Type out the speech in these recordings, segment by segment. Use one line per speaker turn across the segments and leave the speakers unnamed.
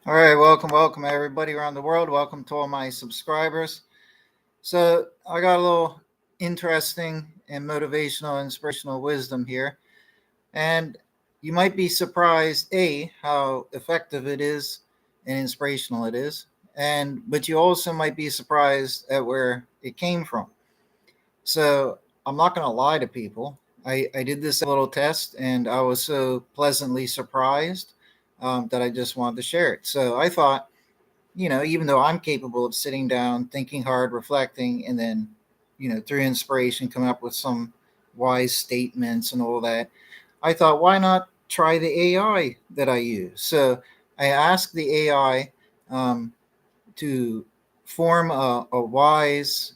All right, welcome everybody around the world. Welcome to all my subscribers. So, I got a little interesting and motivational, inspirational wisdom here. And you might be surprised, A, how effective it is and inspirational it is. But you also might be surprised at where it came from. So, I'm not going to lie to people. I did this little test and I was so pleasantly surprised that I just wanted to share it. So, I thought, even though I'm capable of sitting down, thinking hard, reflecting, and then, through inspiration, coming up with some wise statements and all that, I thought, why not try the AI that I use? So I asked the AI um, to form a wise,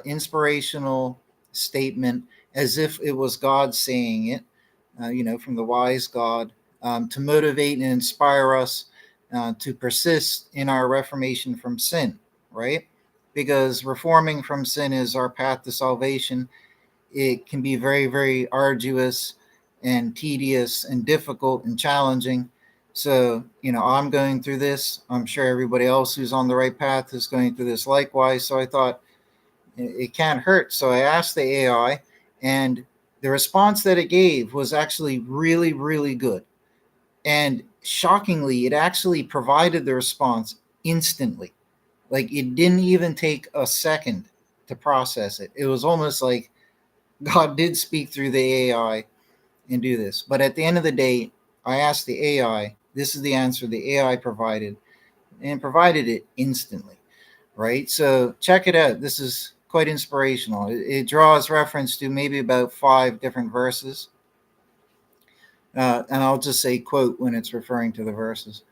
inspirational statement as if it was God saying it, from the wise God, to motivate and inspire us to persist in our reformation from sin, right? Because reforming from sin is our path to salvation. It can be very, very arduous and tedious and difficult and challenging. So, I'm going through this. I'm sure everybody else who's on the right path is going through this likewise. So I thought it can't hurt. So I asked the AI, and the response that it gave was actually really, really good. And shockingly, it actually provided the response instantly. Like it didn't even take a second to process it. It was almost like God did speak through the AI and do this. But at the end of the day, I asked the AI, this is the answer the AI provided, and provided it instantly, right? So check it out. This is quite inspirational. It draws reference to maybe about 5 different verses. And I'll just say quote when it's referring to the verses.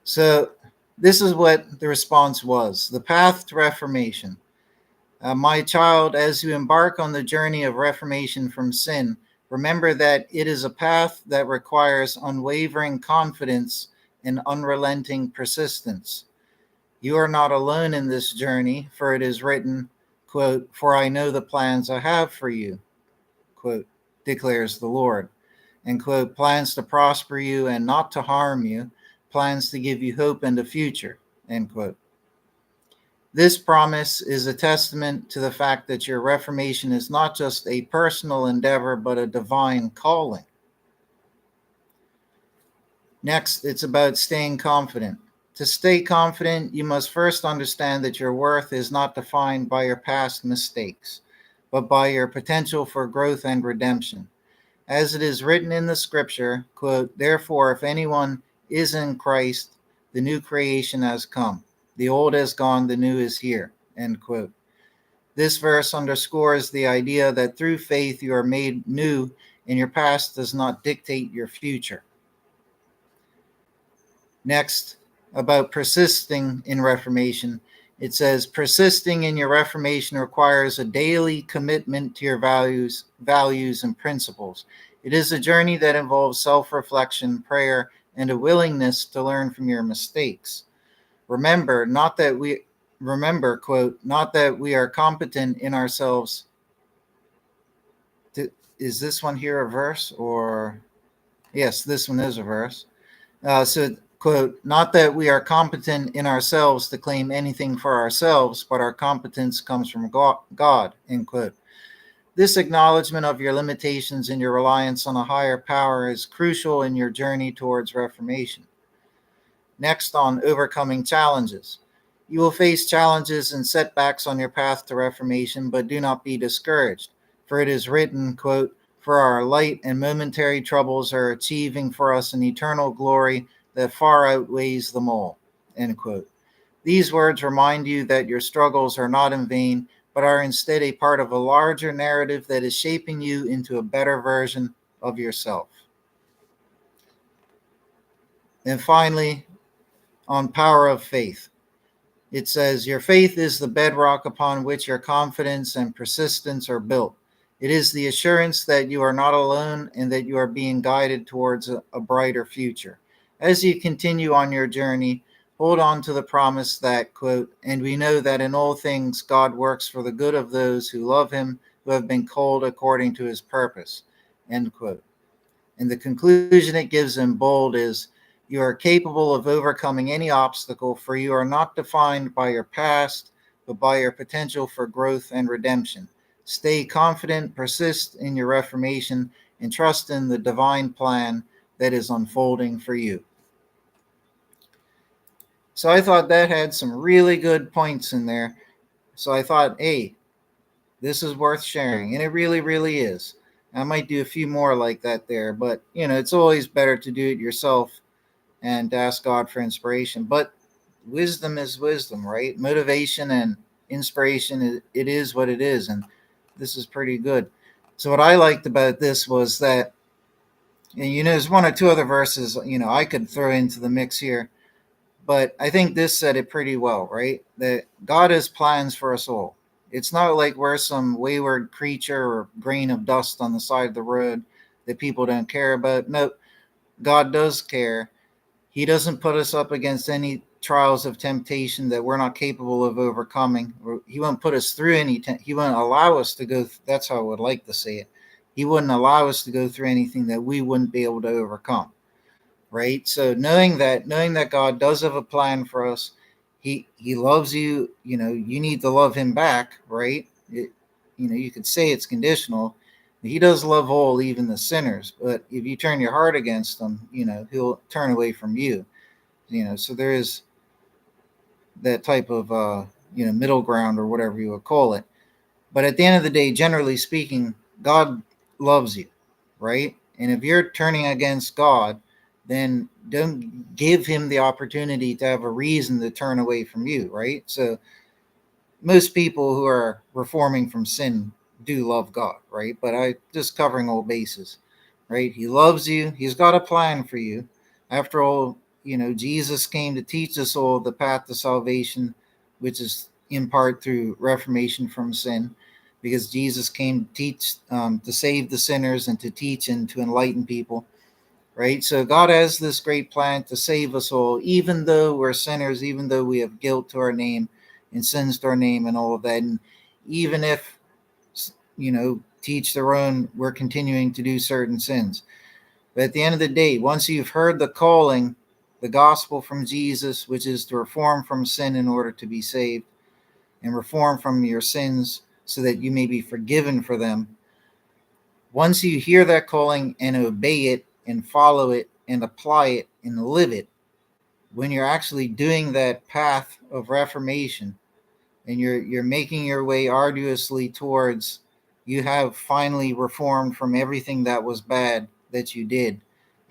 So this is what the response was: the path to reformation. My child, as you embark on the journey of reformation from sin, remember that it is a path that requires unwavering confidence and unrelenting persistence. You are not alone in this journey, for it is written, quote, "For I know the plans I have for you," quote, declares the Lord, and quote, "plans to prosper you and not to harm you, plans to give you hope and a future," end quote. This promise is a testament to the fact that your reformation is not just a personal endeavor, but a divine calling. Next, it's about staying confident. To stay confident, you must first understand that your worth is not defined by your past mistakes, but by your potential for growth and redemption. As it is written in the scripture, quote, "Therefore, if anyone is in Christ, the new creation has come. The old has gone, the new is here," end quote. This verse underscores the idea that through faith you are made new and your past does not dictate your future. Next, about persisting in reformation, it says persisting in your reformation requires a daily commitment to your values and principles. It is a journey that involves self-reflection, prayer, and a willingness to learn from your mistakes. Remember, not that we remember, quote, "not that we are competent in ourselves." Is this one here a verse or yes, this one is a verse. So, quote, "not that we are competent in ourselves to claim anything for ourselves, but our competence comes from God," end quote. This acknowledgement of your limitations and your reliance on a higher power is crucial in your journey towards reformation. Next, on overcoming challenges. You will face challenges and setbacks on your path to reformation, but do not be discouraged. For it is written, quote, "For our light and momentary troubles are achieving for us an eternal glory that far outweighs them all," end quote. These words remind you that your struggles are not in vain, but are instead a part of a larger narrative that is shaping you into a better version of yourself. And finally, on power of faith. It says, "Your faith is the bedrock upon which your confidence and persistence are built. It is the assurance that you are not alone and that you are being guided towards a brighter future. As you continue on your journey, hold on to the promise that, quote, "and we know that in all things God works for the good of those who love him, who have been called according to his purpose," end quote. And the conclusion it gives in bold is, You are capable of overcoming any obstacle, for you are not defined by your past, but by your potential for growth and redemption. Stay confident, persist in your reformation, and trust in the divine plan that is unfolding for you. So I thought that had some really good points in there. So I thought, hey, this is worth sharing. And it really, really is. I might do a few more like that there, but it's always better to do it yourself and ask God for inspiration. But wisdom is wisdom, right? Motivation and inspiration, it is what it is. And this is pretty good. So what I liked about this was that, and there's one or two other verses, I could throw into the mix here, but I think this said it pretty well, right? That God has plans for us all. It's not like we're some wayward creature or grain of dust on the side of the road that people don't care about. No, God does care. He doesn't put us up against any trials of temptation that we're not capable of overcoming. He won't put us through he won't allow us to go. That's how I would like to say it. He wouldn't allow us to go through anything that we wouldn't be able to overcome. Right? So knowing that God does have a plan for us, he loves you, you need to love him back, right? You could say it's conditional. He does love all, even the sinners, but if you turn your heart against him, he'll turn away from you. So there is that type of middle ground, or whatever you would call it. But at the end of the day, generally speaking, God loves you, right? And if you're turning against God, then don't give him the opportunity to have a reason to turn away from you, right? So most people who are reforming from sin do love God, right? But I just covering all bases, right? He loves you. He's got a plan for you. After all, Jesus came to teach us all the path to salvation, which is in part through reformation from sin, because Jesus came to teach, to save the sinners and to teach and to enlighten people, right? So God has this great plan to save us all, even though we're sinners, even though we have guilt to our name and sins to our name and all of that. And even if, to each their own, we're continuing to do certain sins. But at the end of the day, once you've heard the calling, the gospel from Jesus, which is to reform from sin in order to be saved, and reform from your sins so that you may be forgiven for them. Once you hear that calling and obey it and follow it and apply it and live it, when you're actually doing that path of reformation and you're making your way arduously towards, you have finally reformed from everything that was bad that you did,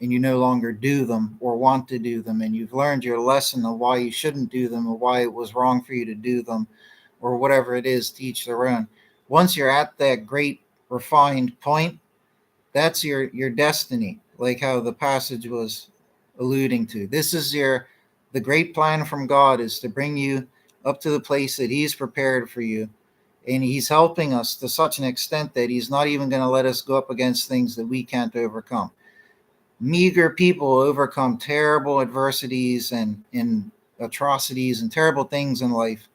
and you no longer do them or want to do them, and you've learned your lesson of why you shouldn't do them or why it was wrong for you to do them, or whatever it is, to each their own. Once you're at that great refined point, that's your destiny, like how the passage was alluding to. This is the great plan from God, is to bring you up to the place that he's prepared for you. And he's helping us to such an extent that he's not even going to let us go up against things that we can't overcome. Meager people overcome terrible adversities and atrocities and terrible things in life,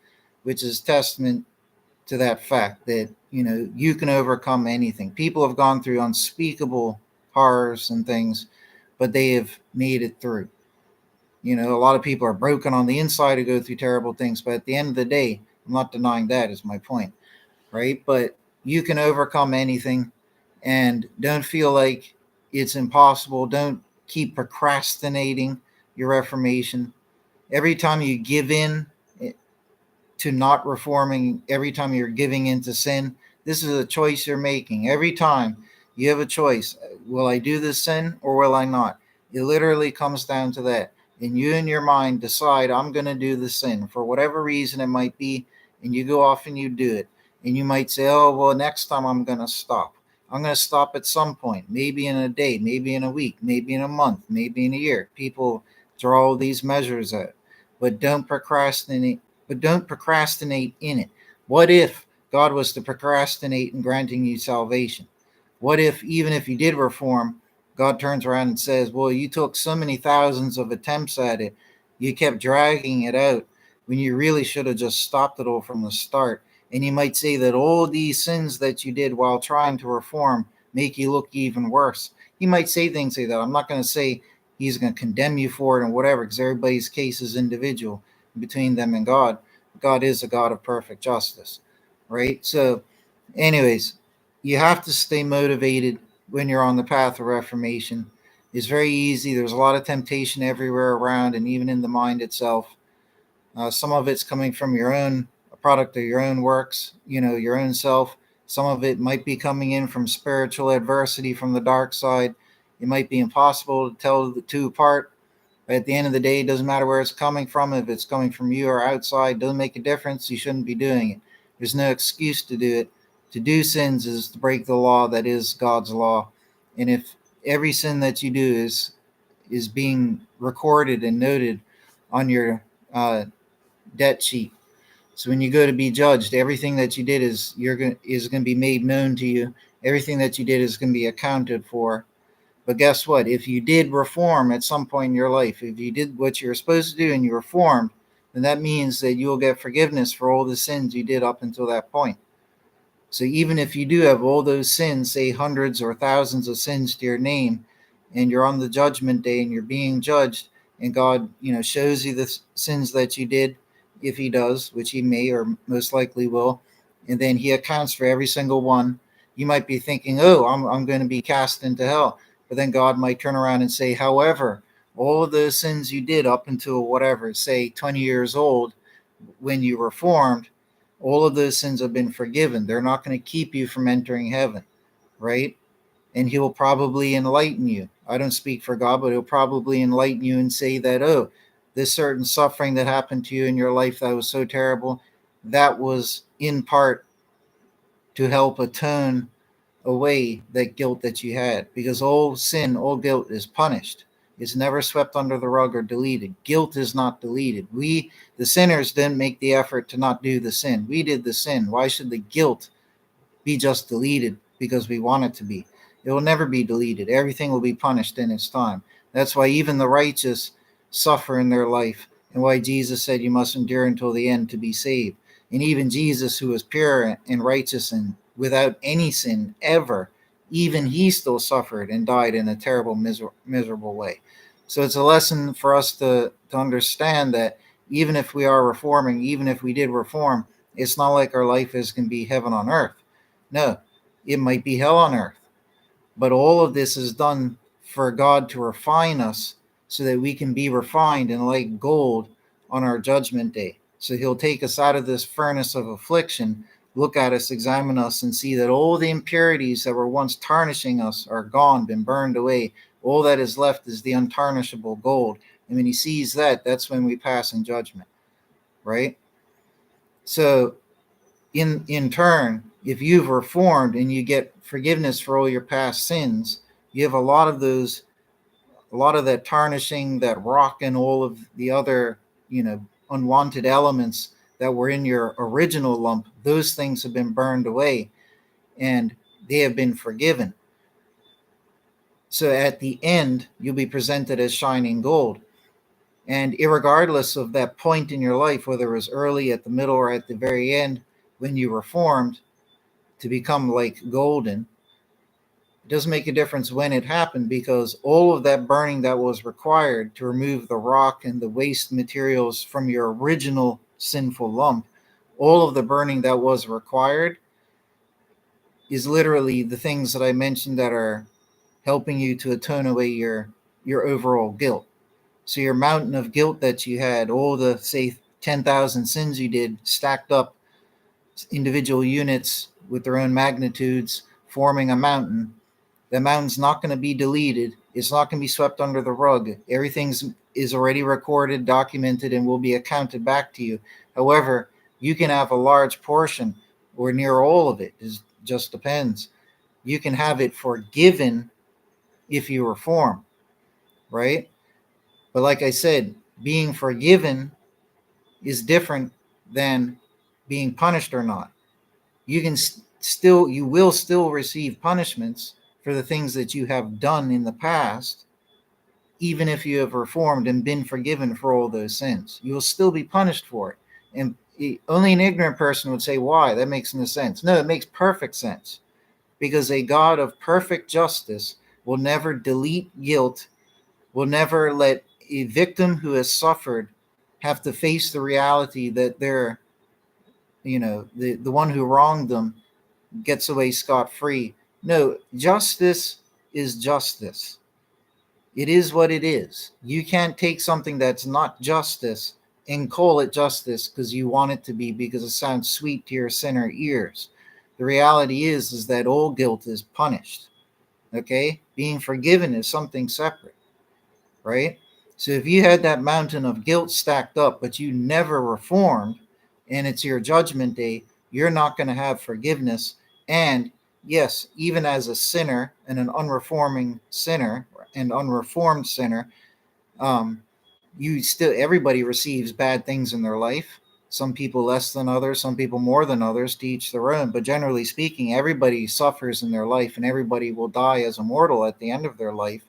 which is testament to that fact that you can overcome anything. People have gone through unspeakable horrors and things, but they have made it through. A lot of people are broken on the inside to go through terrible things, but at the end of the day, I'm not denying that is my point, right? But you can overcome anything, and don't feel like it's impossible. Don't keep procrastinating your reformation. Every time you give in to not reforming, every time you're giving into sin, this is a choice you're making. Every time you have a choice. Will I do this sin or will I not? It literally comes down to that. And you in your mind decide, I'm going to do the sin for whatever reason it might be. And you go off and you do it. And you might say, oh, well, next time I'm going to stop. I'm going to stop at some point, maybe in a day, maybe in a week, maybe in a month, maybe in a year. People draw all these measures out, but don't procrastinate. But don't procrastinate in it. What if God was to procrastinate in granting you salvation? What if, even if you did reform, God turns around and says, well, you took so many thousands of attempts at it, you kept dragging it out when you really should have just stopped it all from the start. And you might say that all these sins that you did while trying to reform make you look even worse. You might say things like that. I'm not going to say he's going to condemn you for it and whatever, because everybody's case is individual between them and God. God is a God of perfect justice, right? So, anyways, you have to stay motivated when you're on the path of reformation. It's very easy. There's a lot of temptation everywhere around, and even in the mind itself. Some of it's coming from your own, a product of your own works, your own self. Some of it might be coming in from spiritual adversity from the dark side. It might be impossible to tell the two apart. But at the end of the day, it doesn't matter where it's coming from. If it's coming from you or outside, doesn't make a difference. You shouldn't be doing it. There's no excuse to do it. To do sins is to break the law that is God's law. And if every sin that you do is being recorded and noted on your debt sheet, so when you go to be judged, everything that you did is going to be made known to you. Everything that you did is going to be accounted for. But guess what? If you did reform at some point in your life, if you did what you were supposed to do and you reformed, then that means that you will get forgiveness for all the sins you did up until that point. So even if you do have all those sins, say hundreds or thousands of sins to your name, and you're on the judgment day and you're being judged, and God, shows you the sins that you did, if he does, which he may or most likely will, and then he accounts for every single one, you might be thinking, oh, I'm going to be cast into hell. But then God might turn around and say, however, all of those sins you did up until whatever, say 20 years old, when you reformed, all of those sins have been forgiven. They're not going to keep you from entering heaven, right? And he will probably enlighten you. I don't speak for God, but he'll probably enlighten you and say that, oh, this certain suffering that happened to you in your life that was so terrible, that was in part to help atone away that guilt that you had. Because all sin, all guilt is punished. It's never swept under the rug or deleted. Guilt is not deleted. We, the sinners, didn't make the effort to not do the sin. We did the sin. Why should the guilt be just deleted because we want it to be? It will never be deleted. Everything will be punished in its time. That's why even the righteous suffer in their life, and why Jesus said you must endure until the end to be saved. And even Jesus, who was pure and righteous and without any sin ever, even he still suffered and died in a terrible, miserable way. So it's a lesson for us to understand that even if we are reforming, even if we did reform, it's not like our life is going to be heaven on earth. No, it might be hell on earth. But all of this is done for God to refine us so that we can be refined and like gold on our judgment day. So he'll take us out of this furnace of affliction, look at us, examine us, and see that all the impurities that were once tarnishing us are gone, been burned away. All that is left is the untarnishable gold. And when he sees that, that's when we pass in judgment, right? So in turn, if you've reformed and you get forgiveness for all your past sins, you have a lot of that tarnishing, that rock, and all of the other, unwanted elements that were in your original lump. Those things have been burned away and they have been forgiven. So at the end, you'll be presented as shining gold. And irregardless of that point in your life, whether it was early, at the middle, or at the very end, when you reformed to become like golden, it doesn't make a difference when it happened, because all of that burning that was required to remove the rock and the waste materials from your original sinful lump, all of the burning that was required is literally the things that I mentioned that are helping you to atone away your overall guilt. So your mountain of guilt that you had, all the, say, 10,000 sins you did stacked up, individual units with their own magnitudes forming a mountain, the mountain's not going to be deleted. It's not going to be swept under the rug. Everything is already recorded, documented, and will be accounted back to you. However, you can have a large portion or near all of it. It just depends. You can have it forgiven if you reform, right? But like I said, being forgiven is different than being punished or not. You will still receive punishments for the things that you have done in the past, even if you have reformed and been forgiven for all those sins. You will still be punished for it. And only an ignorant person would say, why? That makes no sense. No, it makes perfect sense. Because a God of perfect justice will never delete guilt, will never let a victim who has suffered have to face the reality that they're, the one who wronged them gets away scot free. No, justice is justice. It is what it is. You can't take something that's not justice and call it justice because you want it to be, because it sounds sweet to your sinner ears. The reality is that all guilt is punished. Okay? Being forgiven is something separate, right? So if you had that mountain of guilt stacked up, but you never reformed, and it's your judgment day, you're not going to have forgiveness. And yes, even as a sinner and an unreforming sinner and unreformed sinner, um, you still, everybody receives bad things in their life. Some people less than others, some people more than others, to each their own. But generally speaking, everybody suffers in their life, and everybody will die as a mortal at the end of their life.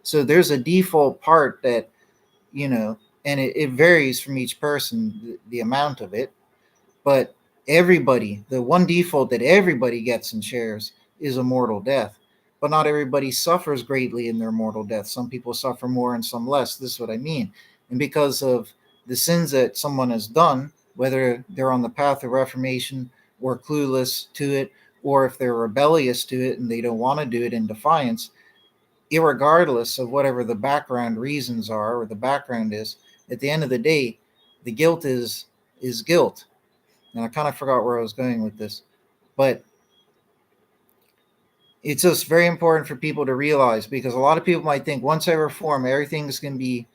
So there's a default part that, and it varies from each person, the amount of it. But everybody, the one default that everybody gets and shares is a mortal death. But not everybody suffers greatly in their mortal death. Some people suffer more and some less. This is what I mean. And because of the sins that someone has done, whether they're on the path of reformation or clueless to it, or if they're rebellious to it and they don't want to do it in defiance, irregardless of whatever the background reasons are or the background is, at the end of the day, the guilt is guilt. And I kind of forgot where I was going with this, but it's just very important for people to realize, because a lot of people might think once I reform, everything's going to be,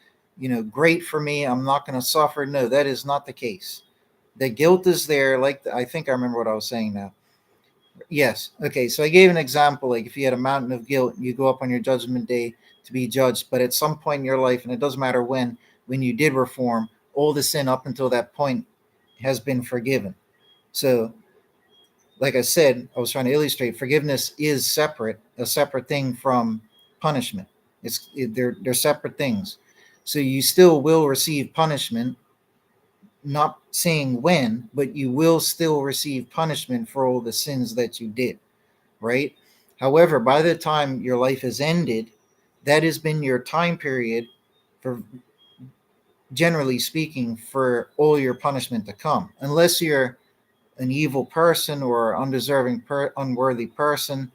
great for me. I'm not going to suffer. No, that is not the case. The guilt is there. Like, I think I remember what I was saying now. Yes. Okay. So I gave an example. Like, if you had a mountain of guilt, you go up on your judgment day to be judged. But at some point in your life, and it doesn't matter when you did reform, all the sin up until that point has been forgiven. So, like I said, I was trying to illustrate, forgiveness is separate, a separate thing from punishment. They're separate things. So you still will receive punishment, not saying when, but you will still receive punishment for all the sins that you did, right? However, by the time your life has ended, that has been your time period for, generally speaking, for all your punishment to come, unless you're an evil person or undeserving, unworthy person,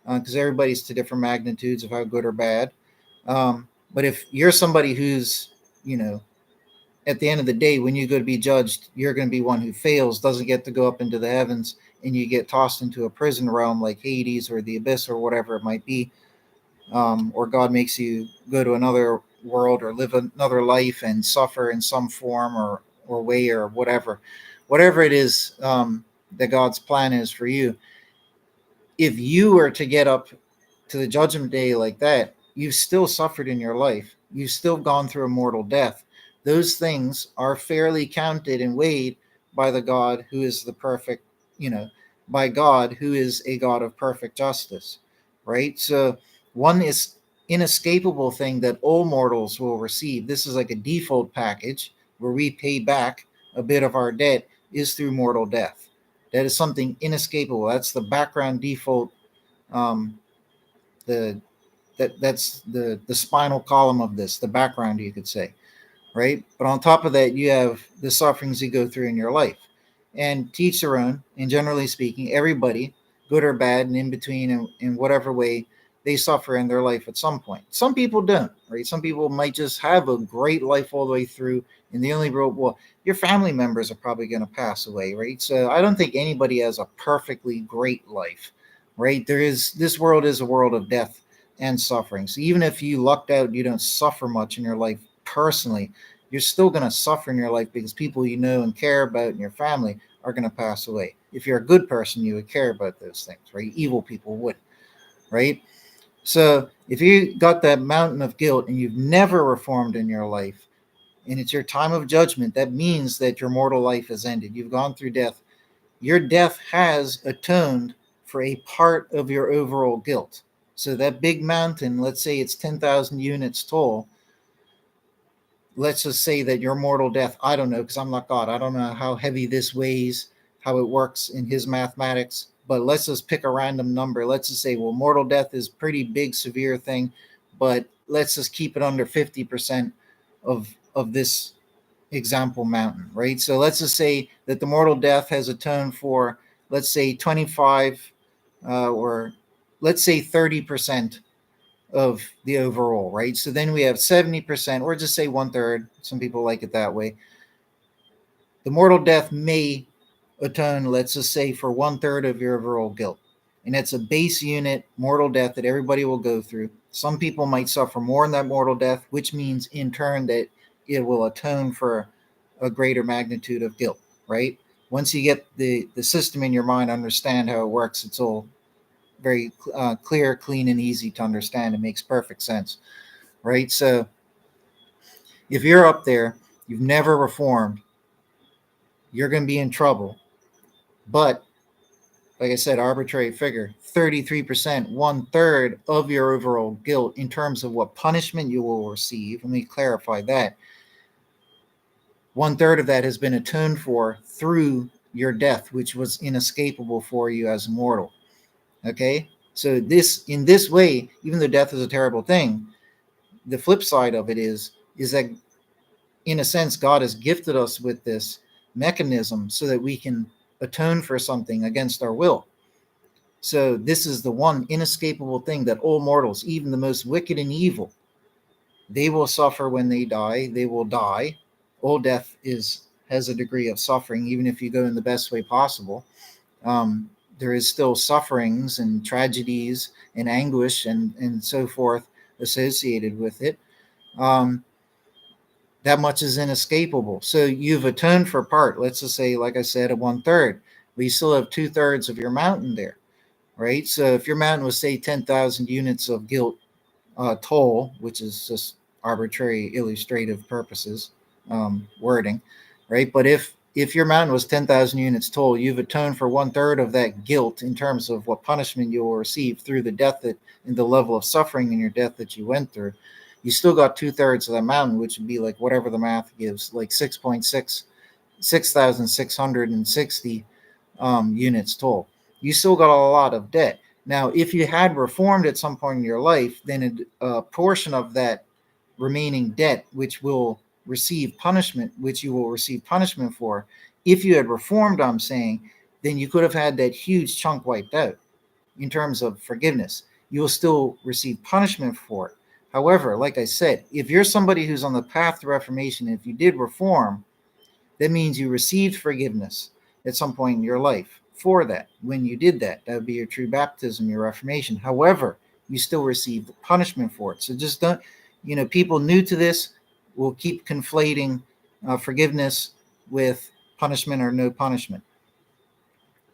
because everybody's to different magnitudes of how good or bad. But if you're somebody who's, at the end of the day, when you go to be judged, you're going to be one who fails, doesn't get to go up into the heavens, and you get tossed into a prison realm like Hades or the abyss or whatever it might be, or God makes you go to another world or live another life and suffer in some form or way or whatever it is, that God's plan is for you. If you were to get up to the judgment day like that, you've still suffered in your life. You've still gone through a mortal death. Those things are fairly counted and weighed by the God who is the perfect, by God who is a God of perfect justice, right? So one is inescapable thing that all mortals will receive. This is like a default package where we pay back a bit of our debt is through mortal death. That is something inescapable. That's the background default, um, the that's the spinal column of this, the background, you could say, right? But on top of that, you have the sufferings you go through in your life, and teach their own. And generally speaking, everybody, good or bad, and in between, in whatever way, they suffer in their life at some point. Some people don't, right? Some people might just have a great life all the way through, and the only real, well, your family members are probably going to pass away, right? So I don't think anybody has a perfectly great life, right? This world is a world of death and suffering. So even if you lucked out, you don't suffer much in your life personally, you're still going to suffer in your life because people you know and care about in your family are going to pass away. If you're a good person, you would care about those things, right? Evil people wouldn't, right? So if you got that mountain of guilt and you've never reformed in your life, and it's your time of judgment, that means that your mortal life has ended. You've gone through death. Your death has atoned for a part of your overall guilt. So that big mountain, let's say it's 10,000 units tall. Let's just say that your mortal death, I don't know, because I'm not God. I don't know how heavy this weighs, how it works in his mathematics, but let's just pick a random number. Let's just say, well, mortal death is pretty big, severe thing, but let's just keep it under 50% of this example mountain, right? So let's just say that the mortal death has atoned for, let's say 25, or let's say 30% of the overall, right? So then we have 70%, or just say 1/3. Some people like it that way. The mortal death may atone, let's just say, for 1/3 of your overall guilt. And it's a base unit mortal death that everybody will go through. Some people might suffer more in that mortal death, which means in turn that it will atone for a greater magnitude of guilt, right? Once you get the system in your mind, understand how it works, it's all very clear, clean, and easy to understand. It makes perfect sense, right? So if you're up there, you've never reformed, you're going to be in trouble. But like I said, arbitrary figure, 33%, 1/3 of your overall guilt in terms of what punishment you will receive. Let me clarify that. 1/3 of that has been atoned for through your death, which was inescapable for you as a mortal. Okay? So in this way, even though death is a terrible thing, the flip side of it is that in a sense, God has gifted us with this mechanism so that we can atone for something against our will. So this is the one inescapable thing that all mortals, even the most wicked and evil, they will suffer when they die. They will die. All death has a degree of suffering, even if you go in the best way possible. There is still sufferings and tragedies and anguish and so forth associated with it. That much is inescapable. So you've atoned for part, let's just say, like I said, a 1/3, but you still have 2/3 of your mountain there, right? So if your mountain was, say, 10,000 units of guilt toll, which is just arbitrary illustrative purposes, wording, right? But if your mountain was 10,000 units toll, you've atoned for 1/3 of that guilt in terms of what punishment you will receive through the death and the level of suffering in your death that you went through. You still got 2/3 of that mountain, which would be like whatever the math gives, like 6,660 units toll. You still got a lot of debt. Now, if you had reformed at some point in your life, then a portion of that remaining debt, which will receive punishment, which you will receive punishment for, if you had reformed, I'm saying, then you could have had that huge chunk wiped out in terms of forgiveness. You will still receive punishment for it. However, like I said, if you're somebody who's on the path to reformation, if you did reform, that means you received forgiveness at some point in your life for that. When you did that, that would be your true baptism, your reformation. However, you still receive the punishment for it. So just don't, people new to this will keep conflating forgiveness with punishment or no punishment.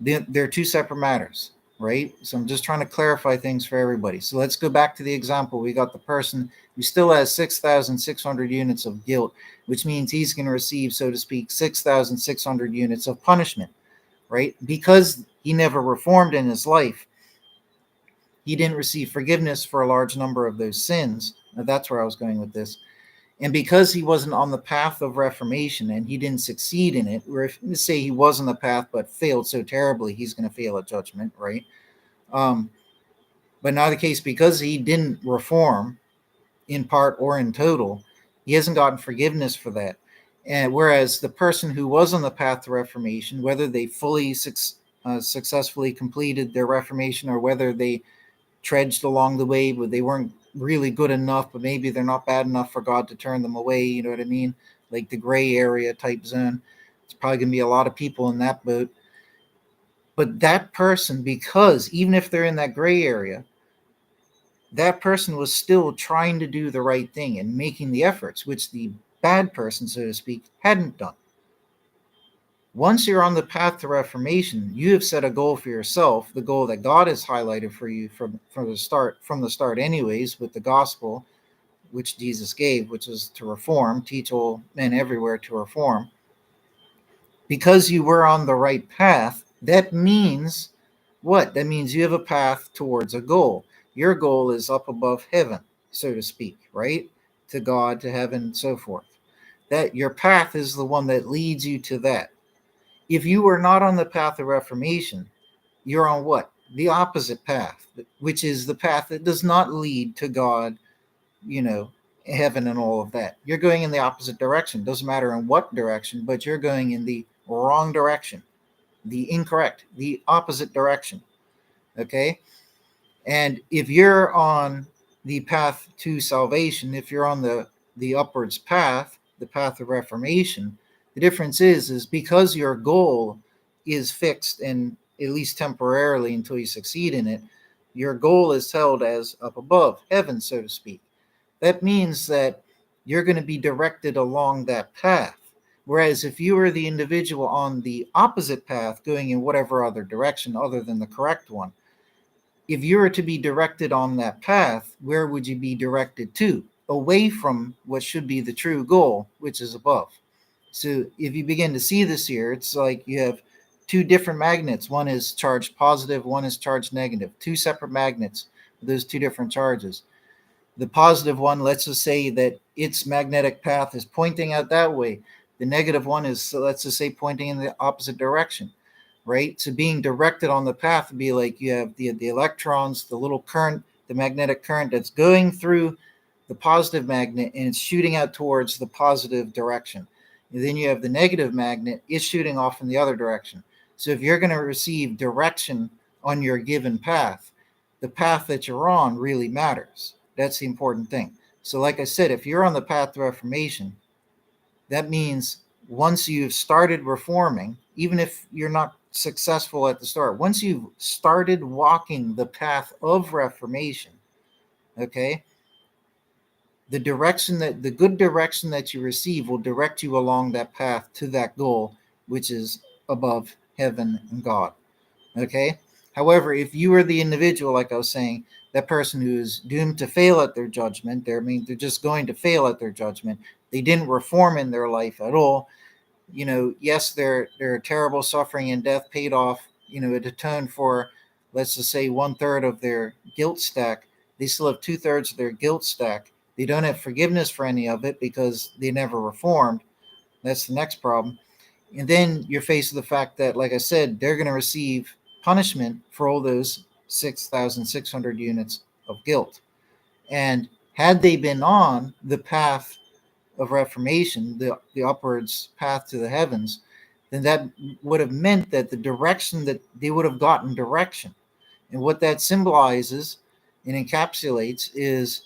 They're two separate matters, right? So I'm just trying to clarify things for everybody. So let's go back to the example. We got the person who still has 6,600 units of guilt, which means he's going to receive, so to speak, 6,600 units of punishment, right? Because he never reformed in his life, he didn't receive forgiveness for a large number of those sins. Now, that's where I was going with this. And because he wasn't on the path of reformation and he didn't succeed in it, or if let's say he was on the path but failed so terribly, he's going to fail at judgment, right? But not the case, because he didn't reform in part or in total, he hasn't gotten forgiveness for that. And whereas the person who was on the path to reformation, whether they fully successfully completed their reformation or whether they trudged along the way, but they weren't really good enough, but maybe they're not bad enough for God to turn them away. You know what I mean? Like the gray area type zone. It's probably going to be a lot of people in that boat. But that person, because even if they're in that gray area, that person was still trying to do the right thing and making the efforts, which the bad person, so to speak, hadn't done. Once you're on the path to reformation, you have set a goal for yourself, the goal that God has highlighted for you from the start anyways, with the gospel, which Jesus gave, which is to reform, teach all men everywhere to reform. Because you were on the right path, that means what? That means you have a path towards a goal. Your goal is up above heaven, so to speak, right? To God, to heaven, and so forth. That your path is the one that leads you to that. If you were not on the path of reformation, you're on what? The opposite path, which is the path that does not lead to God, heaven and all of that. You're going in the opposite direction. Doesn't matter in what direction, but you're going in the wrong direction, the incorrect, the opposite direction. Okay? And if you're on the path to salvation, if you're on the upwards path, the path of reformation, the difference is because your goal is fixed, and at least temporarily until you succeed in it, your goal is held as up above, heaven, so to speak. That means that you're going to be directed along that path. Whereas if you are the individual on the opposite path, going in whatever other direction other than the correct one, if you were to be directed on that path, where would you be directed to? Away from what should be the true goal, which is above. So if you begin to see this here, it's like you have two different magnets. One is charged positive, one is charged negative. Two separate magnets with those two different charges. The positive one, let's just say that its magnetic path is pointing out that way. The negative one is, so let's just say, pointing in the opposite direction, right? So being directed on the path would be like you have the electrons, the little current, the magnetic current that's going through the positive magnet and it's shooting out towards the positive direction. And then you have the negative magnet, it's shooting off in the other direction. So if you're going to receive direction on your given path, the path that you're on really matters. That's the important thing. So like I said, if you're on the path to reformation, that means once you've started reforming, even if you're not successful at the start, once you've started walking the path of reformation, okay, the good direction that you receive will direct you along that path to that goal, which is above heaven and God. Okay. However, if you are the individual, like I was saying, that person who is doomed to fail at their judgment, they're just going to fail at their judgment. They didn't reform in their life at all. Yes, their terrible suffering and death paid off, it atoned for, let's just say, 1/3 of their guilt stack. They still have 2/3 of their guilt stack. They don't have forgiveness for any of it because they never reformed. That's the next problem. And then you're faced with the fact that, like I said, they're going to receive punishment for all those 6,600 units of guilt. And had they been on the path of reformation, the upwards path to the heavens, then that would have meant that the direction that they would have gotten direction. And what that symbolizes and encapsulates is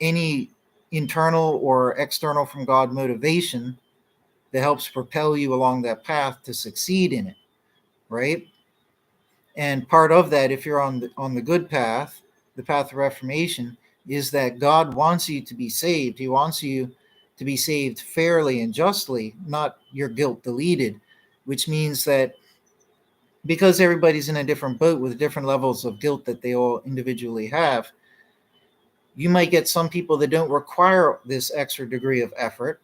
any internal or external from God motivation that helps propel you along that path to succeed in it, right? And part of that, if you're on the good path, the path of reformation, is that God wants you to be saved. He wants you to be saved fairly and justly, not your guilt deleted, which means that because everybody's in a different boat with different levels of guilt that they all individually have, you might get some people that don't require this extra degree of effort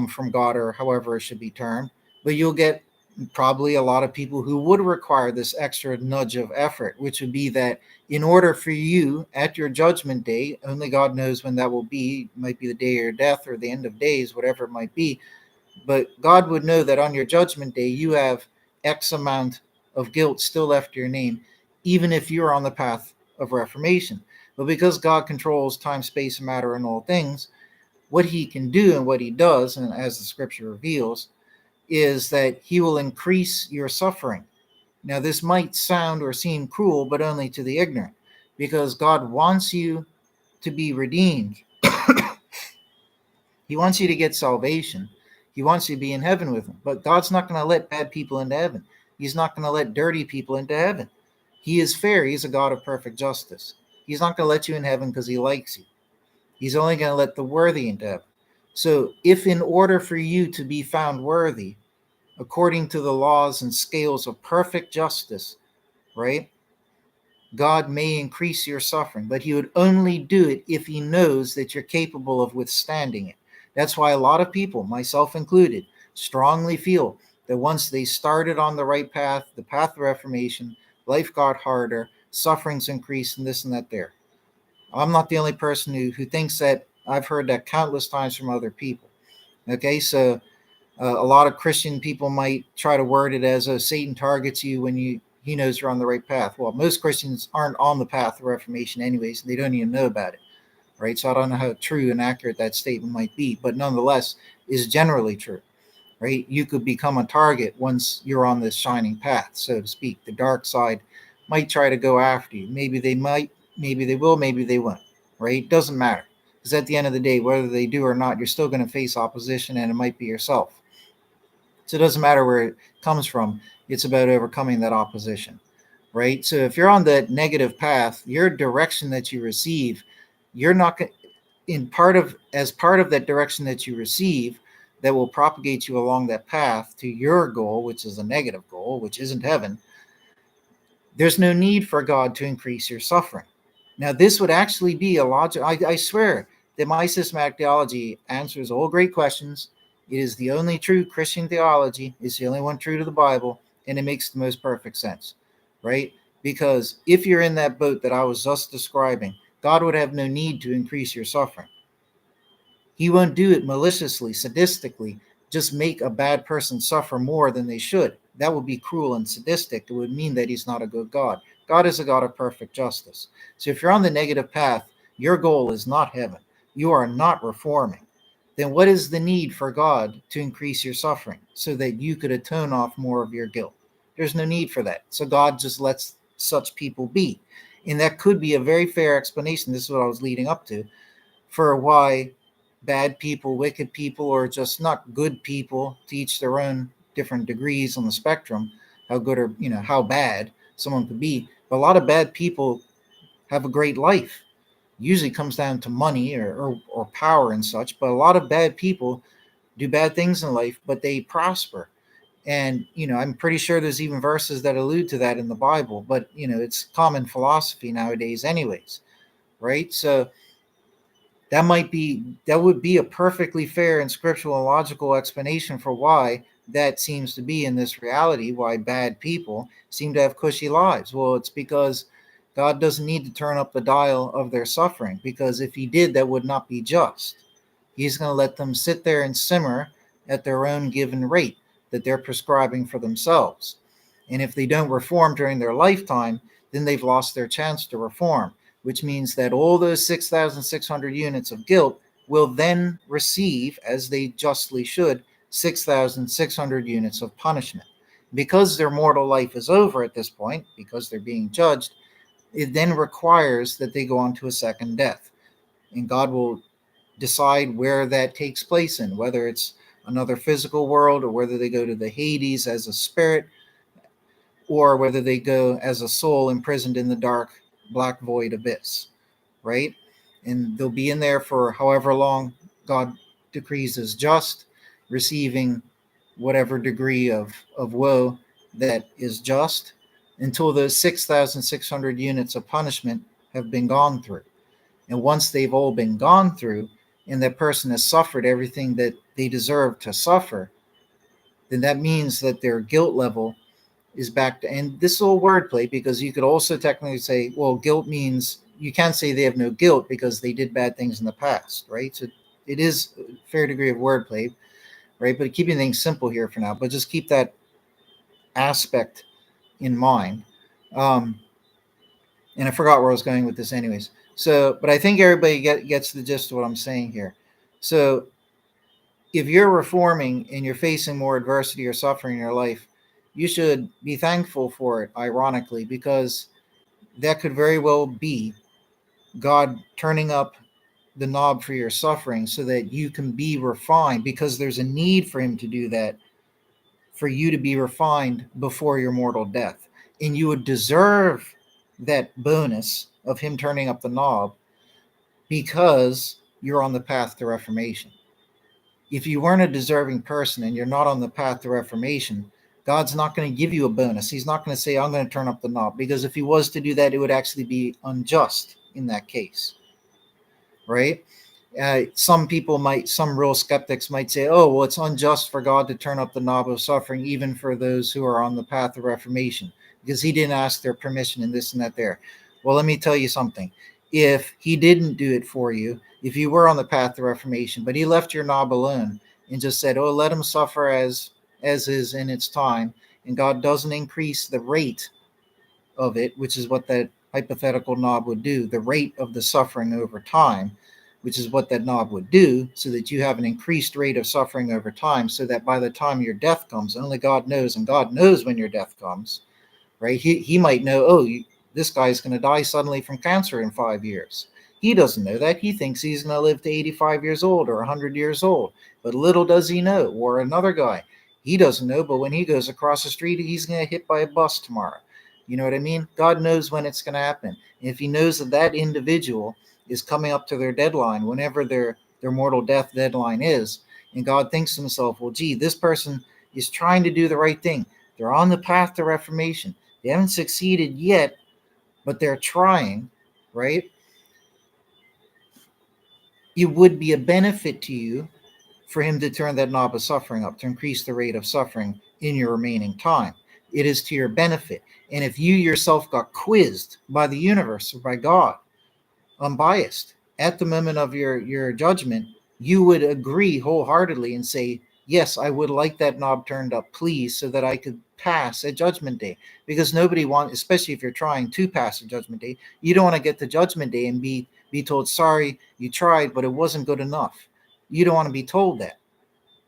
from God, or however it should be termed, but you'll get probably a lot of people who would require this extra nudge of effort, which would be that in order for you at your judgment day, only God knows when that will be, it might be the day of your death or the end of days, whatever it might be, but God would know that on your judgment day, you have X amount of guilt still left to your name, even if you're on the path of reformation. But because God controls time, space, and matter in all things, what he can do and what he does, and as the scripture reveals, is that he will increase your suffering. Now, this might sound or seem cruel, but only to the ignorant, because God wants you to be redeemed. He wants you to get salvation. He wants you to be in heaven with him. But God's not going to let bad people into heaven. He's not going to let dirty people into heaven. He is fair. He's a God of perfect justice. He's not going to let you in heaven because he likes you. He's only going to let the worthy into heaven. So if in order for you to be found worthy, according to the laws and scales of perfect justice, right, God may increase your suffering, but he would only do it if he knows that you're capable of withstanding it. That's why a lot of people, myself included, strongly feel that once they started on the right path, the path of reformation, life got harder, sufferings increased, and this and that there. I'm not the only person who thinks that. I've heard that countless times from other people. Okay, so a lot of Christian people might try to word it as, Satan targets you when he knows you're on the right path. Well, most Christians aren't on the path of reformation anyways. They don't even know about it, right? So I don't know how true and accurate that statement might be, but nonetheless is generally true, right? You could become a target once you're on this shining path, so to speak. The dark side might try to go after you. Maybe they might, maybe they will, maybe they won't, right? Doesn't matter. Because at the end of the day, whether they do or not, you're still going to face opposition, and it might be yourself. So it doesn't matter where it comes from. It's about overcoming that opposition, right? So if you're on that negative path, your direction that you receive, you're not going in part of as part of that direction that you receive that will propagate you along that path to your goal, which is a negative goal, which isn't heaven. There's no need for God to increase your suffering. Now, this would actually be a logic. I swear that my systematic theology answers all great questions. It is the only true Christian theology. It's the only one true to the Bible, and it makes the most perfect sense, right? Because if you're in that boat that I was just describing, God would have no need to increase your suffering. He won't do it maliciously, sadistically, just make a bad person suffer more than they should. That would be cruel and sadistic. It would mean that he's not a good God. God is a God of perfect justice. So if you're on the negative path, your goal is not heaven. You are not reforming. Then what is the need for God to increase your suffering so that you could atone off more of your guilt? There's no need for that. So God just lets such people be. And that could be a very fair explanation. This is what I was leading up to for why bad people, wicked people, or just not good people, to each their own different degrees on the spectrum, how good or how bad someone could be. But a lot of bad people have a great life. Usually comes down to money or power and such. But a lot of bad people do bad things in life, but they prosper. And I'm pretty sure there's even verses that allude to that in the Bible. But it's common philosophy nowadays, anyways, right? So that would be a perfectly fair and scriptural and logical explanation for why that seems to be in this reality, why bad people seem to have cushy lives. Well, it's because God doesn't need to turn up the dial of their suffering, because if he did, that would not be just. He's going to let them sit there and simmer at their own given rate that they're prescribing for themselves. And if they don't reform during their lifetime, then they've lost their chance to reform, which means that all those 6,600 units of guilt will then receive, as they justly should, 6,600 units of punishment. Because their mortal life is over at this point, because they're being judged, it then requires that they go on to a second death. And God will decide where that takes place in, whether it's another physical world, or whether they go to the Hades as a spirit, or whether they go as a soul imprisoned in the dark, black void abyss, right? And they'll be in there for however long God decrees is just, receiving whatever degree of woe that is just, until those 6,600 units of punishment have been gone through. And once they've all been gone through, and that person has suffered everything that they deserve to suffer, then that means that their guilt level is back to, and this is all wordplay, because you could also technically say, well, guilt means you can't say they have no guilt because they did bad things in the past, right? So it is a fair degree of wordplay, right? But keeping things simple here for now, but just keep that aspect in mind. And I forgot where I was going with this anyways. So, but I think everybody gets the gist of what I'm saying here. So if you're reforming and you're facing more adversity or suffering in your life, you should be thankful for it, ironically, because that could very well be God turning up the knob for your suffering so that you can be refined, because there's a need for him to do that, for you to be refined before your mortal death. And you would deserve that bonus of him turning up the knob because you're on the path to reformation. If you weren't a deserving person and you're not on the path to reformation, God's not going to give you a bonus. He's not going to say, I'm going to turn up the knob, because if he was to do that, it would actually be unjust in that case, right? Some real skeptics might say, oh, well, it's unjust for God to turn up the knob of suffering, even for those who are on the path of reformation, because he didn't ask their permission and this and that there. Well, let me tell you something. If he didn't do it for you, if you were on the path to reformation, but he left your knob alone and just said, oh, let him suffer as is in its time, and God doesn't increase the rate of it, which is what that hypothetical knob would do, the rate of the suffering over time, which is what that knob would do, so that you have an increased rate of suffering over time, so that by the time your death comes, only God knows, and God knows when your death comes, right? He might know, oh, this guy's going to die suddenly from cancer in 5 years. He doesn't know that. He thinks he's going to live to 85 years old or 100 years old. But little does he know. Or another guy, he doesn't know, but when he goes across the street, he's going to get hit by a bus tomorrow. You know what I mean? God knows when it's going to happen. And if he knows that that individual is coming up to their deadline, whenever their mortal death deadline is, and God thinks to himself, well, gee, this person is trying to do the right thing. They're on the path to reformation. They haven't succeeded yet, but they're trying, right? It would be a benefit to you for him to turn that knob of suffering up, to increase the rate of suffering in your remaining time. It is to your benefit. And if you yourself got quizzed by the universe or by God, unbiased, at the moment of your judgment, you would agree wholeheartedly and say, yes, I would like that knob turned up, please, so that I could pass at judgment day. Because nobody wants, especially if you're trying to pass at judgment day, you don't want to get to judgment day and be told, sorry, you tried, but it wasn't good enough. You don't want to be told that,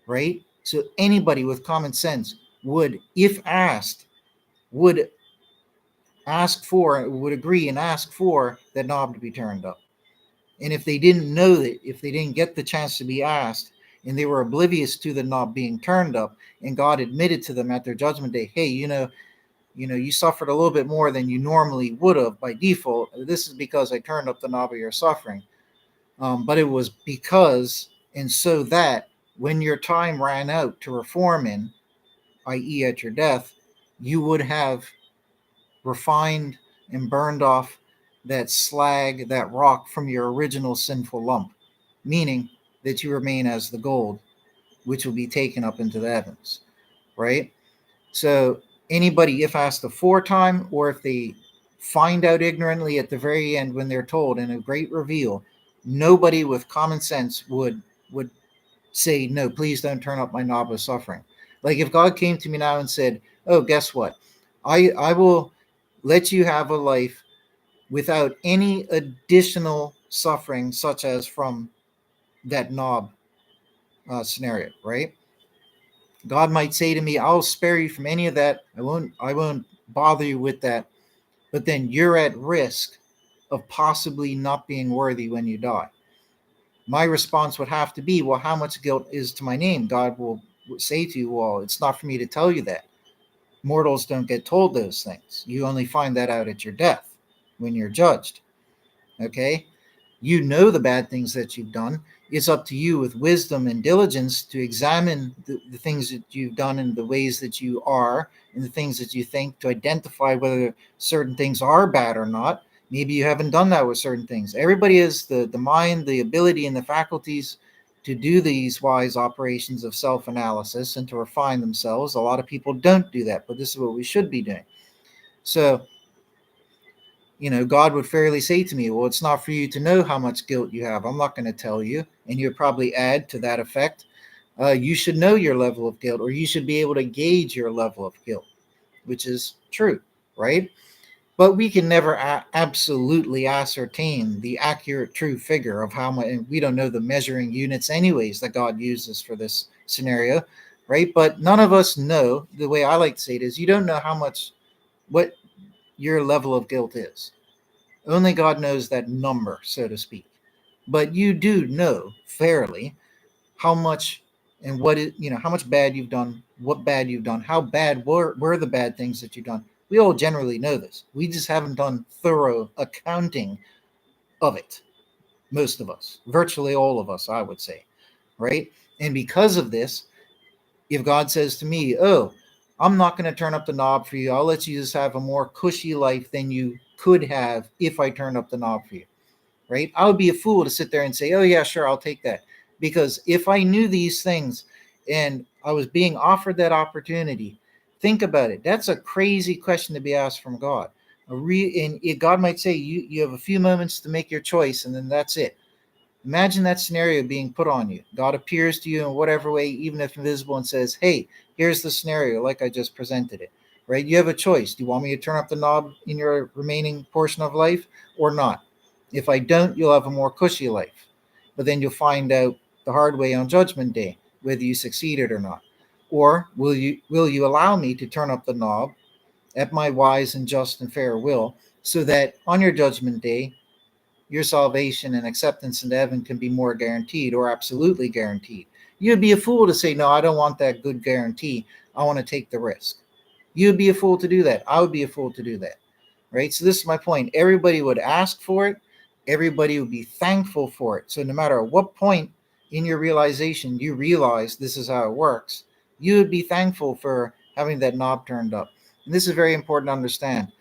right? So anybody with common sense would, if asked, would would agree and ask for that knob to be turned up. And if they didn't know that, if they didn't get the chance to be asked, and they were oblivious to the knob being turned up, and God admitted to them at their judgment day, hey, you suffered a little bit more than you normally would have by default. This is because I turned up the knob of your suffering. But it was because, and so that when your time ran out to reform in, i.e., at your death, you would have refined and burned off that slag, that rock from your original sinful lump, meaning that you remain as the gold, which will be taken up into the heavens, right? So anybody, if asked aforetime, or if they find out ignorantly at the very end when they're told in a great reveal, nobody with common sense would say, no, please don't turn up my knob of suffering. Like if God came to me now and said, oh, guess what? I will let you have a life without any additional suffering, such as from that knob scenario, right? God might say to me, I'll spare you from any of that. I won't bother you with that. But then you're at risk of possibly not being worthy when you die. My response would have to be, well, how much guilt is to my name? God will say to you, well, it's not for me to tell you that. Mortals don't get told those things. You only find that out at your death when you're judged. Okay? You know the bad things that you've done. It's up to you with wisdom and diligence to examine the things that you've done and the ways that you are and the things that you think, to identify whether certain things are bad or not. Maybe you haven't done that with certain things. Everybody has the mind, the ability, and the faculties to do these wise operations of self-analysis and to refine themselves. A lot of people don't do that, but this is what we should be doing. So, God would fairly say to me, well, it's not for you to know how much guilt you have. I'm not going to tell you. And you would probably add to that effect, you should know your level of guilt, or you should be able to gauge your level of guilt, which is true, right? But we can never absolutely ascertain the accurate true figure of how much, and we don't know the measuring units anyways that God uses for this scenario, right? But none of us know. The way I like to say it is, you don't know what your level of guilt is. Only God knows that number, so to speak. But you do know fairly how much and how much bad you've done, what bad you've done, how bad were the bad things that you've done. We all generally know this. We just haven't done thorough accounting of it. Most of us, virtually all of us, I would say, right? And because of this, if God says to me, oh, I'm not going to turn up the knob for you, I'll let you just have a more cushy life than you could have if I turned up the knob for you, right? I would be a fool to sit there and say, oh, yeah, sure, I'll take that. Because if I knew these things and I was being offered that opportunity, think about it. That's a crazy question to be asked from God. And God might say, you have a few moments to make your choice, and then that's it. Imagine that scenario being put on you. God appears to you in whatever way, even if invisible, and says, hey, here's the scenario like I just presented it, right? You have a choice. Do you want me to turn up the knob in your remaining portion of life or not? If I don't, you'll have a more cushy life. but then you'll find out the hard way on Judgment Day whether you succeeded or not. Or will you allow me to turn up the knob at my wise and just and fair will, so that on your Judgment Day your salvation and acceptance into heaven can be more guaranteed or absolutely guaranteed? You'd be a fool to say, no, I don't want that good guarantee. I want to take the risk. You'd be a fool to do that. I would be a fool to do that. Right? So this is my point. Everybody would ask for it. Everybody would be thankful for it. So no matter what point in your realization you realize this is how it works, you would be thankful for having that knob turned up. And this is very important to understand,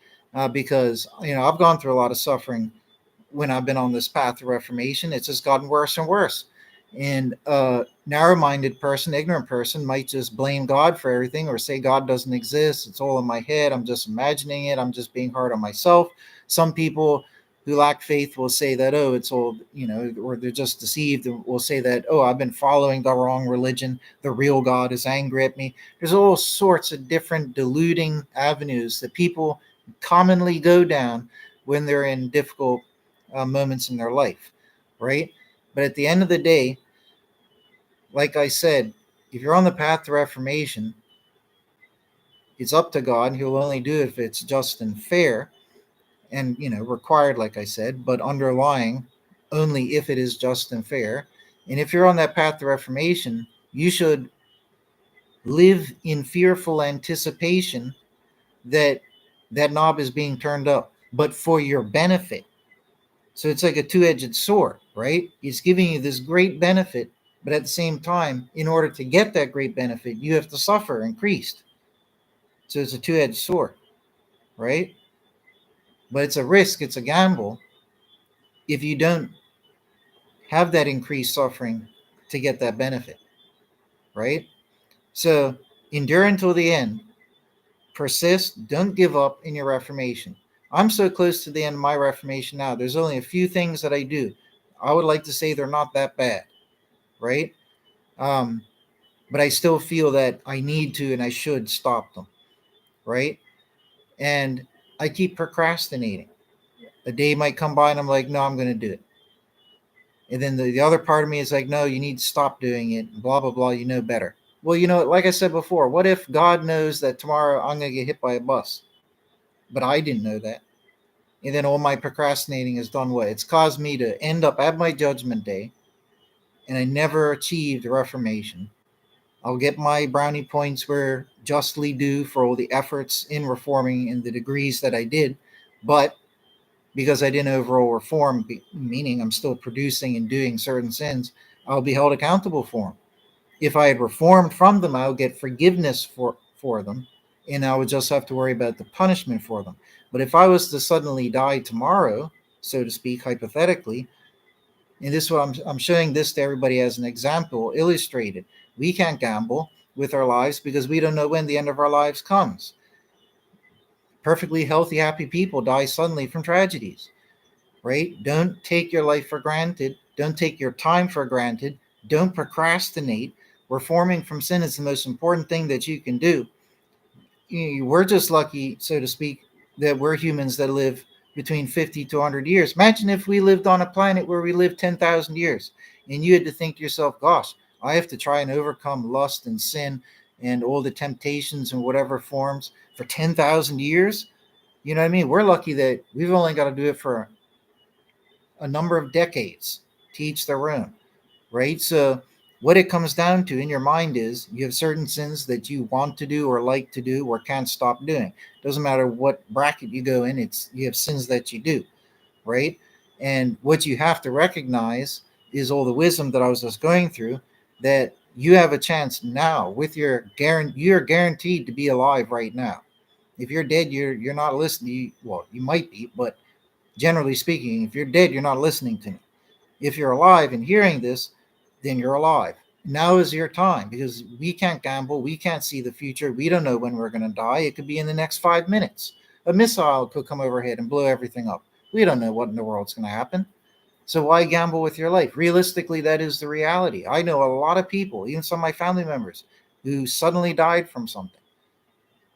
because I've gone through a lot of suffering when I've been on this path of reformation. It's just gotten worse and worse. And a narrow-minded person, ignorant person, might just blame God for everything, or say God doesn't exist. It's all in my head. I'm just imagining it. I'm just being hard on myself. Some people who lack faith will say that, oh, it's all, or they're just deceived, and will say that, oh, I've been following the wrong religion. The real God is angry at me. There's all sorts of different deluding avenues that people commonly go down when they're in difficult moments in their life, right? But at the end of the day, like I said, if you're on the path to reformation, it's up to God. He'll only do it if it's just and fair and, required, like I said, but underlying only if it is just and fair. And if you're on that path to reformation, you should live in fearful anticipation that that knob is being turned up, but for your benefit. So it's like a two-edged sword, right? It's giving you this great benefit, but at the same time, in order to get that great benefit, you have to suffer increased. So it's a two-edged sword, right? But it's a risk, it's a gamble if you don't have that increased suffering to get that benefit, right? So endure until the end. Persist, don't give up in your reformation. I'm so close to the end of my reformation now. There's only a few things that I do. I would like to say they're not that bad, right? Um, but I still feel that I need to and I should stop them, right? And I keep procrastinating. A day might come by and I'm like, no, I'm going to do it. And then the other part of me is like, no, you need to stop doing it, blah, blah, blah. You know better. Well, like I said before, what if God knows that tomorrow I'm going to get hit by a bus? But I didn't know that. And then all my procrastinating has done what? It's caused me to end up at my Judgment Day, and I never achieved reformation. I'll get my brownie points where justly due for all the efforts in reforming and the degrees that I did. But because I didn't overall reform, meaning I'm still producing and doing certain sins, I'll be held accountable for them. If I had reformed from them, I would get forgiveness for them, and I would just have to worry about the punishment for them. But if I was to suddenly die tomorrow, so to speak, hypothetically, and this is what I'm showing this to everybody as an example, illustrated. We can't gamble with our lives because we don't know when the end of our lives comes. Perfectly healthy, happy people die suddenly from tragedies, right? Don't take your life for granted. Don't take your time for granted. Don't procrastinate. Reforming from sin is the most important thing that you can do. We're just lucky, so to speak, that we're humans that live between 50 to 100 years. Imagine if we lived on a planet where we lived 10,000 years and you had to think to yourself, gosh, I have to try and overcome lust and sin and all the temptations in whatever forms for 10,000 years. You know what I mean? We're lucky that we've only got to do it for a number of decades to each their own, right? So what it comes down to in your mind is you have certain sins that you want to do or like to do or can't stop doing. Doesn't matter what bracket you go in, it's you have sins that you do, right? And what you have to recognize is all the wisdom that I was just going through, that you have a chance now with you're guaranteed to be alive right now. If you're dead, you're not listening. Well, you might be, but generally speaking, if you're dead, you're not listening to me. If you're alive and hearing this, then you're alive. Now is your time, because we can't gamble. We can't see the future. We don't know when we're going to die. It could be in the next 5 minutes. A missile could come overhead and blow everything up. We don't know what in the world's going to happen. So why gamble with your life? Realistically, that is the reality. I know a lot of people, even some of my family members, who suddenly died from something.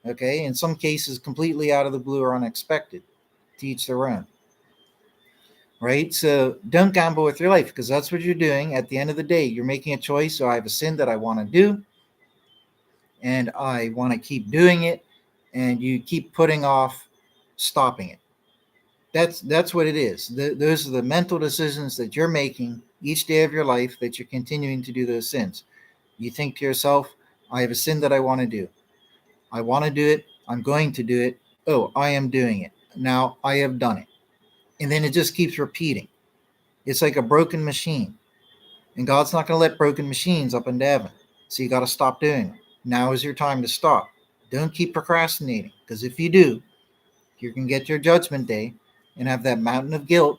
Okay, in some cases, completely out of the blue or unexpected. To each their own. right? So don't gamble with your life, because that's what you're doing. At the end of the day, you're making a choice. So I have a sin that I want to do, and I want to keep doing it, and you keep putting off stopping it. That's what it is. Those are the mental decisions that you're making each day of your life, that you're continuing to do those sins. You think to yourself, I have a sin that I want to do. I want to do it. I'm going to do it. Oh, I am doing it. Now I have done it. And then it just keeps repeating. It's like a broken machine. And God's not going to let broken machines up into heaven. So you got to stop doing them. Now is your time to stop. Don't keep procrastinating, because if you do, you can get your judgment day and have that mountain of guilt.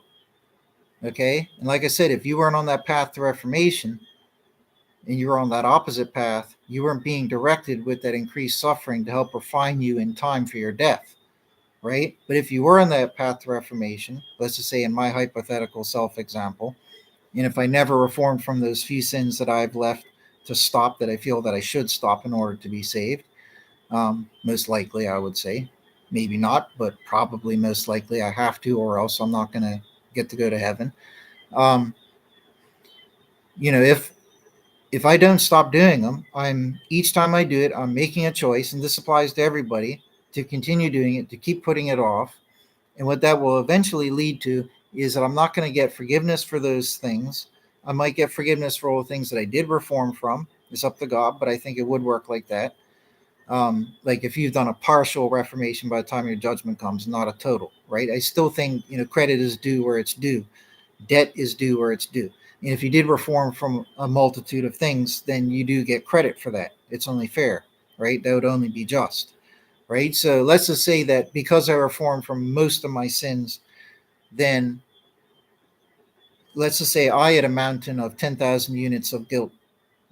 Okay. And like I said, if you weren't on that path to reformation and you were on that opposite path, you weren't being directed with that increased suffering to help refine you in time for your death. Right. But if you were on that path to reformation, let's just say in my hypothetical self example, and if I never reformed from those few sins that I've left to stop, that I feel that I should stop in order to be saved, most likely I would say, maybe not, but probably most likely I have to, or else I'm not going to get to go to heaven. Um, if I don't stop doing them, I'm each time I do it, I'm making a choice, and this applies to everybody, to continue doing it, to keep putting it off. And what that will eventually lead to is that I'm not going to get forgiveness for those things. I might get forgiveness for all the things that I did reform from. It's up to God, but I think it would work like that. Like if you've done a partial reformation by the time your judgment comes, not a total, right? I still think, credit is due where it's due. Debt is due where it's due. And if you did reform from a multitude of things, then you do get credit for that. It's only fair, right? That would only be just, right? So let's just say that because I reformed from most of my sins, then let's just say I had a mountain of 10,000 units of guilt,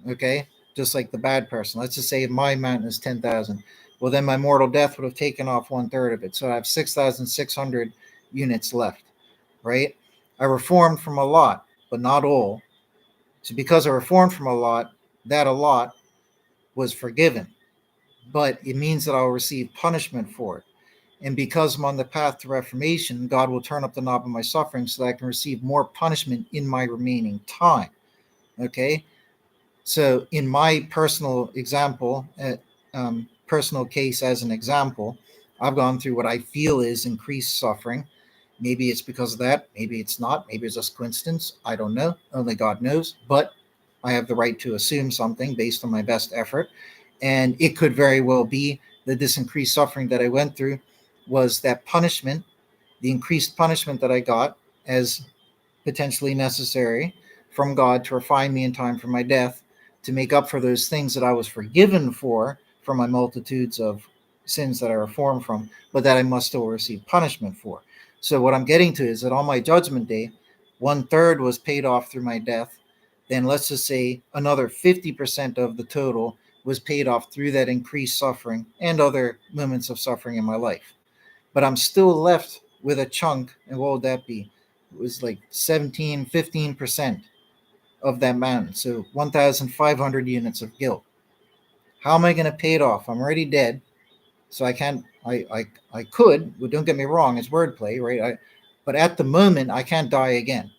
okay? Just like the bad person. Let's just say my mountain is 10,000. Well, then my mortal death would have taken off 1/3 of it. So I have 6,600 units left, right? I reformed from a lot, but not all. So because I reformed from a lot, that a lot was forgiven. But it means that I'll receive punishment for it. And because I'm on the path to reformation, God will turn up the knob of my suffering so that I can receive more punishment in my remaining time. Okay? So, in my personal example, personal case as an example, I've gone through what I feel is increased suffering. Maybe it's because of that. Maybe it's not. Maybe it's just coincidence. I don't know. Only God knows. But I have the right to assume something based on my best effort. And it could very well be that this increased suffering that I went through was that punishment, the increased punishment that I got as potentially necessary from God to refine me in time for my death, to make up for those things that I was forgiven for from my multitudes of sins that I reformed from, but that I must still receive punishment for. So what I'm getting to is that on my judgment day, 1/3 was paid off through my death. Then let's just say another 50% of the total was paid off through that increased suffering and other moments of suffering in my life. But I'm still left with a chunk. And what would that be? It was like 17, 15% of that mountain. So 1,500 units of guilt. How am I going to pay it off? I'm already dead. So I can't, I could, but don't get me wrong, it's wordplay, right? But at the moment, I can't die again.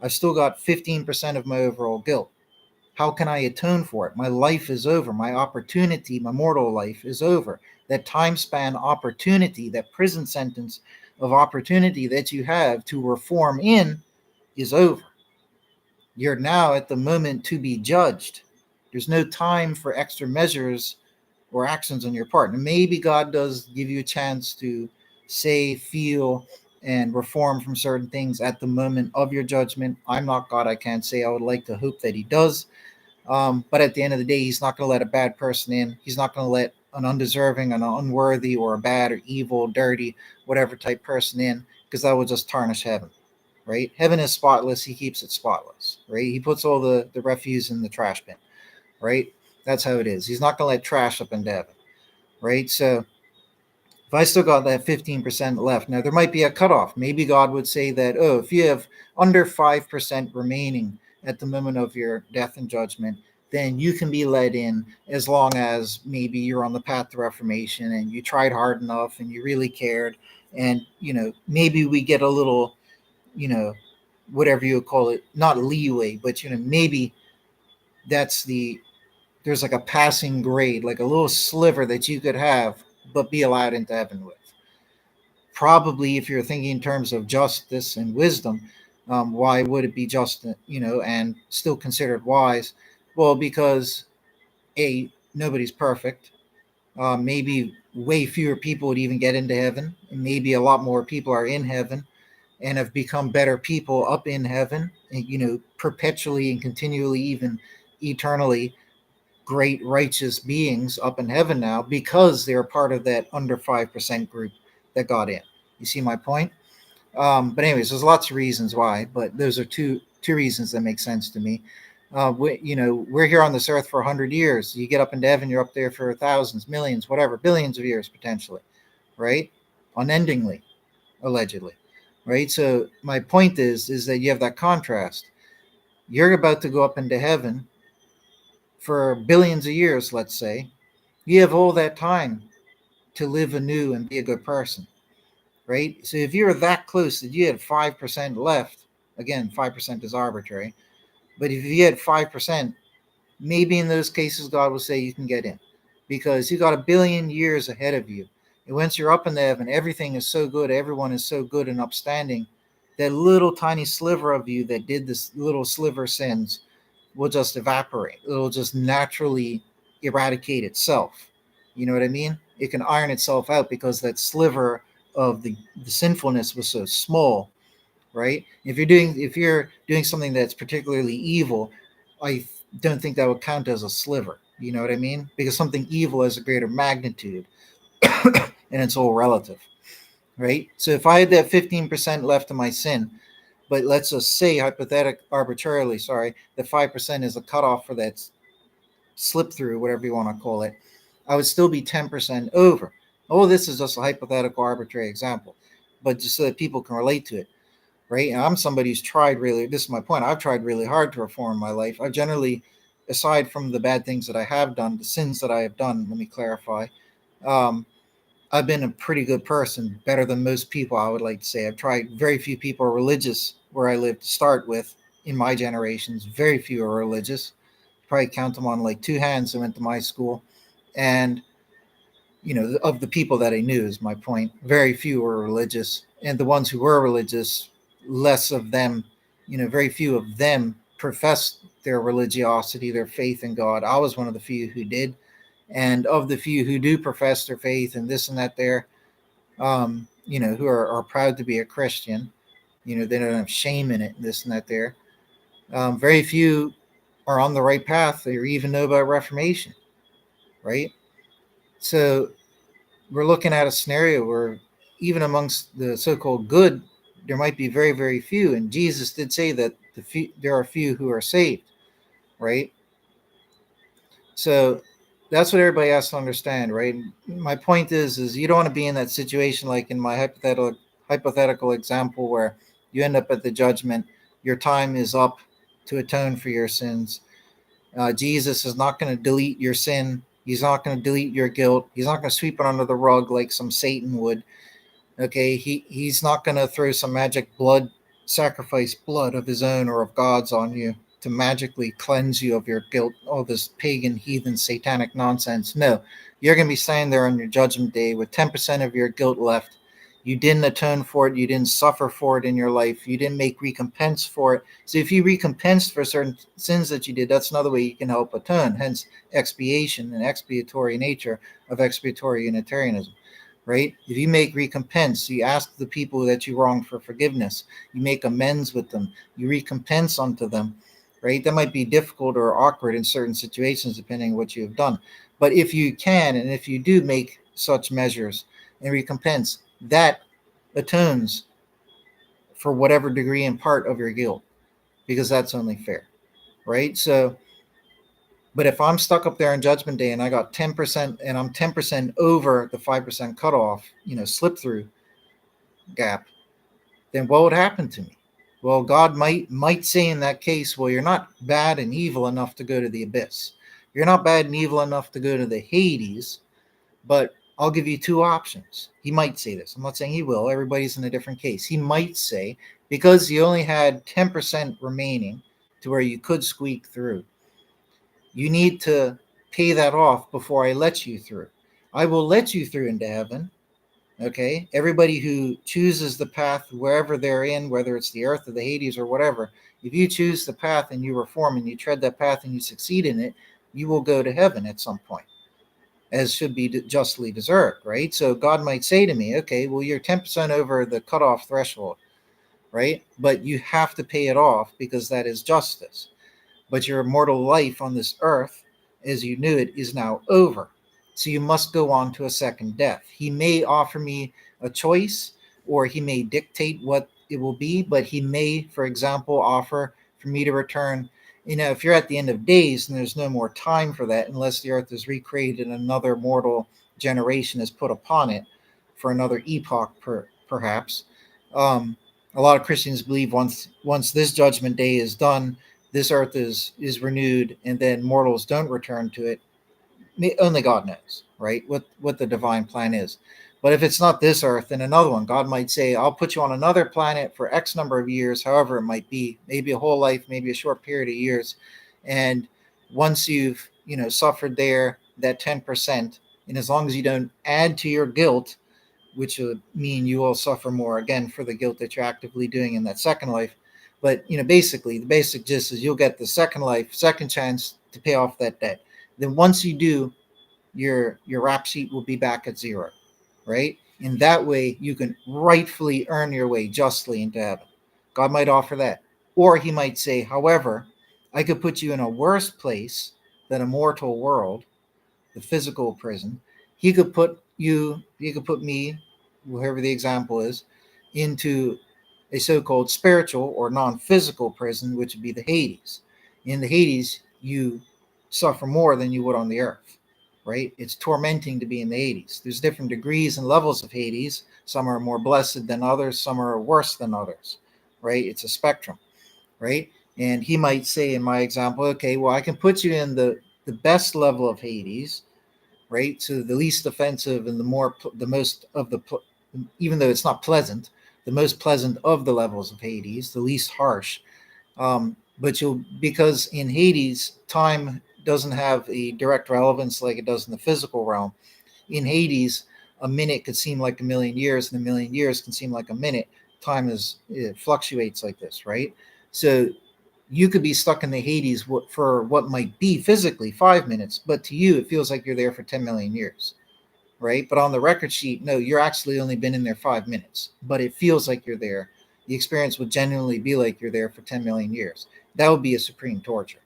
I've still got 15% of my overall guilt. How can I atone for it? My life is over. My opportunity, my mortal life is over. That time span opportunity, that prison sentence of opportunity that you have to reform in is over. You're now at the moment to be judged. There's no time for extra measures or actions on your part. And maybe God does give you a chance to say, feel, and reform from certain things at the moment of your judgment. I'm not God. I can't say. I would like to hope that He does. But at the end of the day, He's not going to let a bad person in. He's not going to let an undeserving, an unworthy, or a bad or evil, dirty, whatever type person in, because that will just tarnish heaven, right? Heaven is spotless. He keeps it spotless, right? He puts all the refuse in the trash bin, right? That's how it is. He's not going to let trash up into heaven, right? So if I still got that 15% left, now there might be a cutoff. Maybe God would say that, oh, if you have under 5% remaining at the moment of your death and judgment, then you can be let in, as long as maybe you're on the path to reformation and you tried hard enough and you really cared. And, maybe we get a little, whatever you would call it, not leeway, but maybe there's like a passing grade, like a little sliver that you could have, but be allowed into heaven with. Probably, if you're thinking in terms of justice and wisdom, why would it be just, and still considered wise? Well, because nobody's perfect. Maybe way fewer people would even get into heaven, and maybe a lot more people are in heaven and have become better people up in heaven, and, perpetually and continually, even eternally, great righteous beings up in heaven now because they're part of that under 5% group that got in. You see my point? But anyways, there's lots of reasons why, but those are two reasons that make sense to me. We're here on this earth for 100 years. You get up into heaven, you're up there for thousands, millions, whatever, billions of years potentially, right? Unendingly, allegedly, right? So my point is that you have that contrast. You're about to go up into heaven for billions of years, let's say. You have all that time to live anew and be a good person, right? So if you're that close that you had 5% left, again, 5% is arbitrary, but if you had 5%, maybe in those cases, God will say you can get in because you got a billion years ahead of you. And once you're up in the heaven, everything is so good, everyone is so good and upstanding, that little tiny sliver of you that did this little sliver sins will just evaporate. It'll just naturally eradicate itself. You know what I mean? It can iron itself out because that sliver of the sinfulness was so small, right? If you're doing something that's particularly evil, I don't think that would count as a sliver. You know what I mean? Because something evil has a greater magnitude, and it's all relative, right? So if I had that 15% left of my sin, but let's just say arbitrarily, that 5% is a cutoff for that slip through, whatever you want to call it, I would still be 10% over. Oh, this is just a hypothetical arbitrary example, but just so that people can relate to it, right? And I'm somebody who's tried really, this is my point, I've tried really hard to reform my life. I've generally, aside from the bad things that I have done, the sins that I have done, let me clarify, um, I've been a pretty good person, better than most people, I would like to say. I've tried, very few people are religious where I live to start with in my generations. Very few are religious. Probably count them on like two hands that went to my school. And, of the people that I knew is my point. Very few were religious. And the ones who were religious, less of them, very few of them professed their religiosity, their faith in God. I was one of the few who did. And of the few who do profess their faith and this and that there, who are proud to be a Christian, they don't have shame in it, this and that there. Very few are on the right path or even know about reformation, right? So we're looking at a scenario where even amongst the so-called good, there might be very, very few. And Jesus did say that there are few who are saved, right? So that's what everybody has to understand, right? My point is you don't want to be in that situation like in my hypothetical example where you end up at the judgment, your time is up to atone for your sins. Jesus is not going to delete your sin. He's not going to delete your guilt. He's not going to sweep it under the rug like some Satan would. Okay, he's not going to throw some magic sacrifice blood of his own or of God's on you to magically cleanse you of your guilt, all this pagan, heathen, satanic nonsense. No, you're going to be standing there on your judgment day with 10% of your guilt left. You didn't atone for it. You didn't suffer for it in your life. You didn't make recompense for it. So if you recompensed for certain sins that you did, that's another way you can help atone. Hence, expiation and expiatory nature of expiatory Unitarianism, right? If you make recompense, you ask the people that you wronged for forgiveness. You make amends with them. You recompense unto them, right? That might be difficult or awkward in certain situations, depending on what you have done. But if you can, and if you do make such measures and recompense, that atones for whatever degree and part of your guilt, because that's only fair, right? So, but if I'm stuck up there on Judgment Day and I got 10% and I'm 10% over the 5% cutoff, slip through gap, then what would happen to me? Well, God might say in that case, well, you're not bad and evil enough to go to the abyss. You're not bad and evil enough to go to the Hades, but I'll give you two options. He might say this. I'm not saying he will. Everybody's in a different case. He might say, because you only had 10% remaining to where you could squeak through. You need to pay that off before I let you through. I will let you through into heaven. Okay. Everybody who chooses the path wherever they're in, whether it's the earth or the Hades or whatever, if you choose the path and you reform and you tread that path and you succeed in it, you will go to heaven at some point, as should be justly deserved, right? So God might say to me, okay, well, you're 10% over the cutoff threshold, right? But you have to pay it off because that is justice. But your mortal life on this earth, as you knew it, is now over. So you must go on to a second death. He may offer me a choice, or he may dictate what it will be, but he may, for example, offer for me to return. If you're at the end of days and there's no more time for that, unless the earth is recreated and another mortal generation is put upon it for another epoch, perhaps. A lot of Christians believe once this judgment day is done, this earth is renewed, and then mortals don't return to it. Only God knows, right? What the divine plan is. But if it's not this earth, then another one. God might say, I'll put you on another planet for X number of years, however it might be, maybe a whole life, maybe a short period of years. And once you've, suffered there, that 10%, and as long as you don't add to your guilt, which would mean you will suffer more again for the guilt that you're actively doing in that second life. But basically, the basic gist is you'll get the second life, second chance to pay off that debt. Then once you do, your rap sheet will be back at zero, right? And that way you can rightfully earn your way justly into heaven. God might offer that. Or he might say, however, I could put you in a worse place than a mortal world, the physical prison. He could put me, whoever the example is, into a so-called spiritual or non-physical prison, which would be the Hades. In the Hades, you suffer more than you would on the earth, right? It's tormenting to be in the Hades. There's different degrees and levels of Hades. Some are more blessed than others. Some are worse than others, right? It's a spectrum, right? And he might say in my example, okay, well, I can put you in the best level of Hades, right? So the least offensive and the most of the, even though it's not pleasant, the most pleasant of the levels of Hades, the least harsh. But because in Hades, time doesn't have a direct relevance like it does in the physical realm. In Hades, a minute could seem like a million years, and a million years can seem like a minute. It fluctuates like this, right? So you could be stuck in the Hades for what might be physically 5 minutes, but to you, it feels like you're there for 10 million years, right? But on the record sheet, no, you're actually only been in there 5 minutes, but it feels like you're there. The experience would genuinely be like you're there for 10 million years. That would be a supreme torture,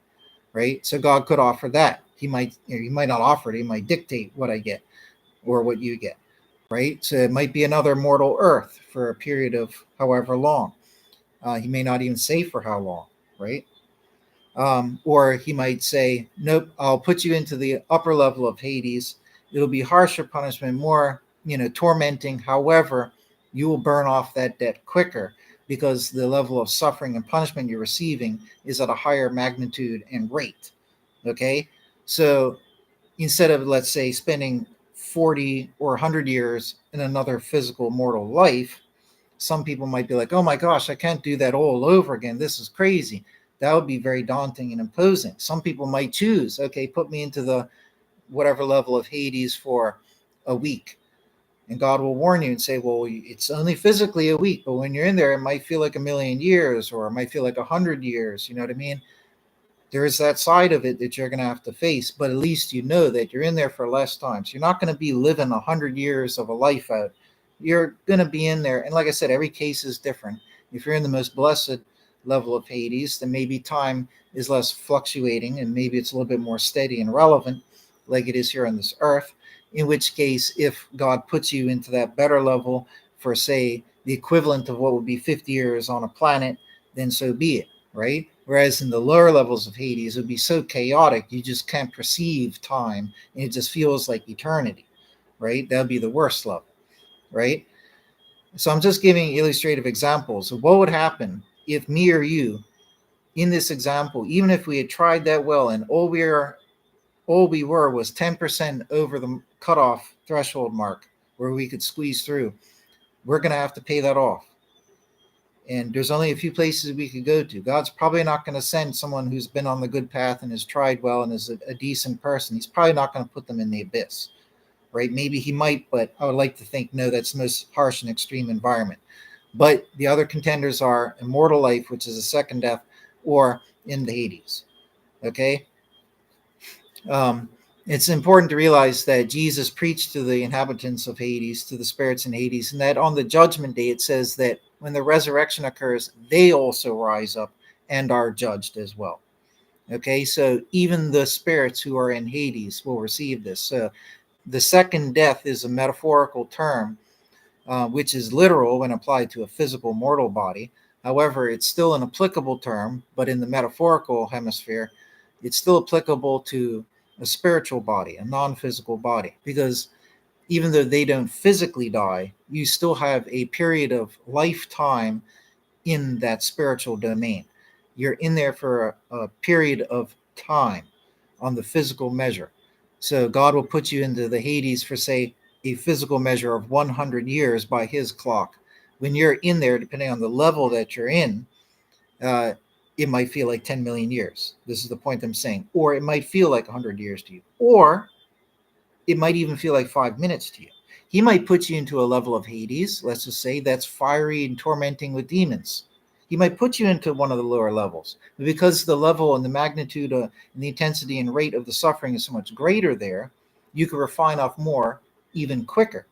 right? So God could offer that. He might not offer it. He might dictate what I get or what you get, right? So it might be another mortal earth for a period of however long. He may not even say for how long, right? Or he might say, nope, I'll put you into the upper level of Hades. It'll be harsher punishment, more, tormenting. However, you will burn off that debt quicker because the level of suffering and punishment you're receiving is at a higher magnitude and rate. Okay. So instead of, let's say, spending 40 or 100 years in another physical mortal life, some people might be like, oh my gosh, I can't do that all over again. This is crazy. That would be very daunting and imposing. Some people might choose, okay, put me into the whatever level of Hades for a week. And God will warn you and say, well, it's only physically a week, but when you're in there, it might feel like a million years, or it might feel like 100 years. You know what I mean? There is that side of it that you're going to have to face, but at least you know that you're in there for less time. So you're not going to be living 100 years of a life out. You're going to be in there. And like I said, every case is different. If you're in the most blessed level of Hades, then maybe time is less fluctuating and maybe it's a little bit more steady and relevant like it is here on this earth. In which case, if God puts you into that better level for, say, the equivalent of what would be 50 years on a planet, then so be it, right? Whereas in the lower levels of Hades, it would be so chaotic, you just can't perceive time, and it just feels like eternity, right? That would be the worst level, right? So I'm just giving illustrative examples of what would happen if me or you, in this example, even if we had tried that well and all we were was 10% over the cutoff threshold mark where we could squeeze through, we're going to have to pay that off. And there's only a few places we could go to. God's probably not going to send someone who's been on the good path and has tried well and is a decent person. He's probably not going to put them in the abyss, right? Maybe he might, but I would like to think, no, that's the most harsh and extreme environment. But the other contenders are immortal life, which is a second death, or in the Hades. Okay? It's important to realize that Jesus preached to the inhabitants of Hades, to the spirits in Hades, and that on the judgment day it says that when the resurrection occurs, they also rise up and are judged as well. Okay, so even the spirits who are in Hades will receive this. So the second death is a metaphorical term, which is literal when applied to a physical mortal body. However, it's still an applicable term, but in the metaphorical hemisphere, it's still applicable to a spiritual body, a non-physical body, because even though they don't physically die, you still have a period of lifetime in that spiritual domain. You're in there for a period of time on the physical measure. So God will put you into the Hades for, say, a physical measure of 100 years by his clock. When you're in there, depending on the level that you're in, uh, it might feel like 10 million years. This is the point I'm saying. Or it might feel like 100 years to you. Or it might even feel like 5 minutes to you. He might put you into a level of Hades, let's just say, that's fiery and tormenting with demons. He might put you into one of the lower levels. But because the level and the magnitude and the intensity and rate of the suffering is so much greater there, you can refine off more even quicker.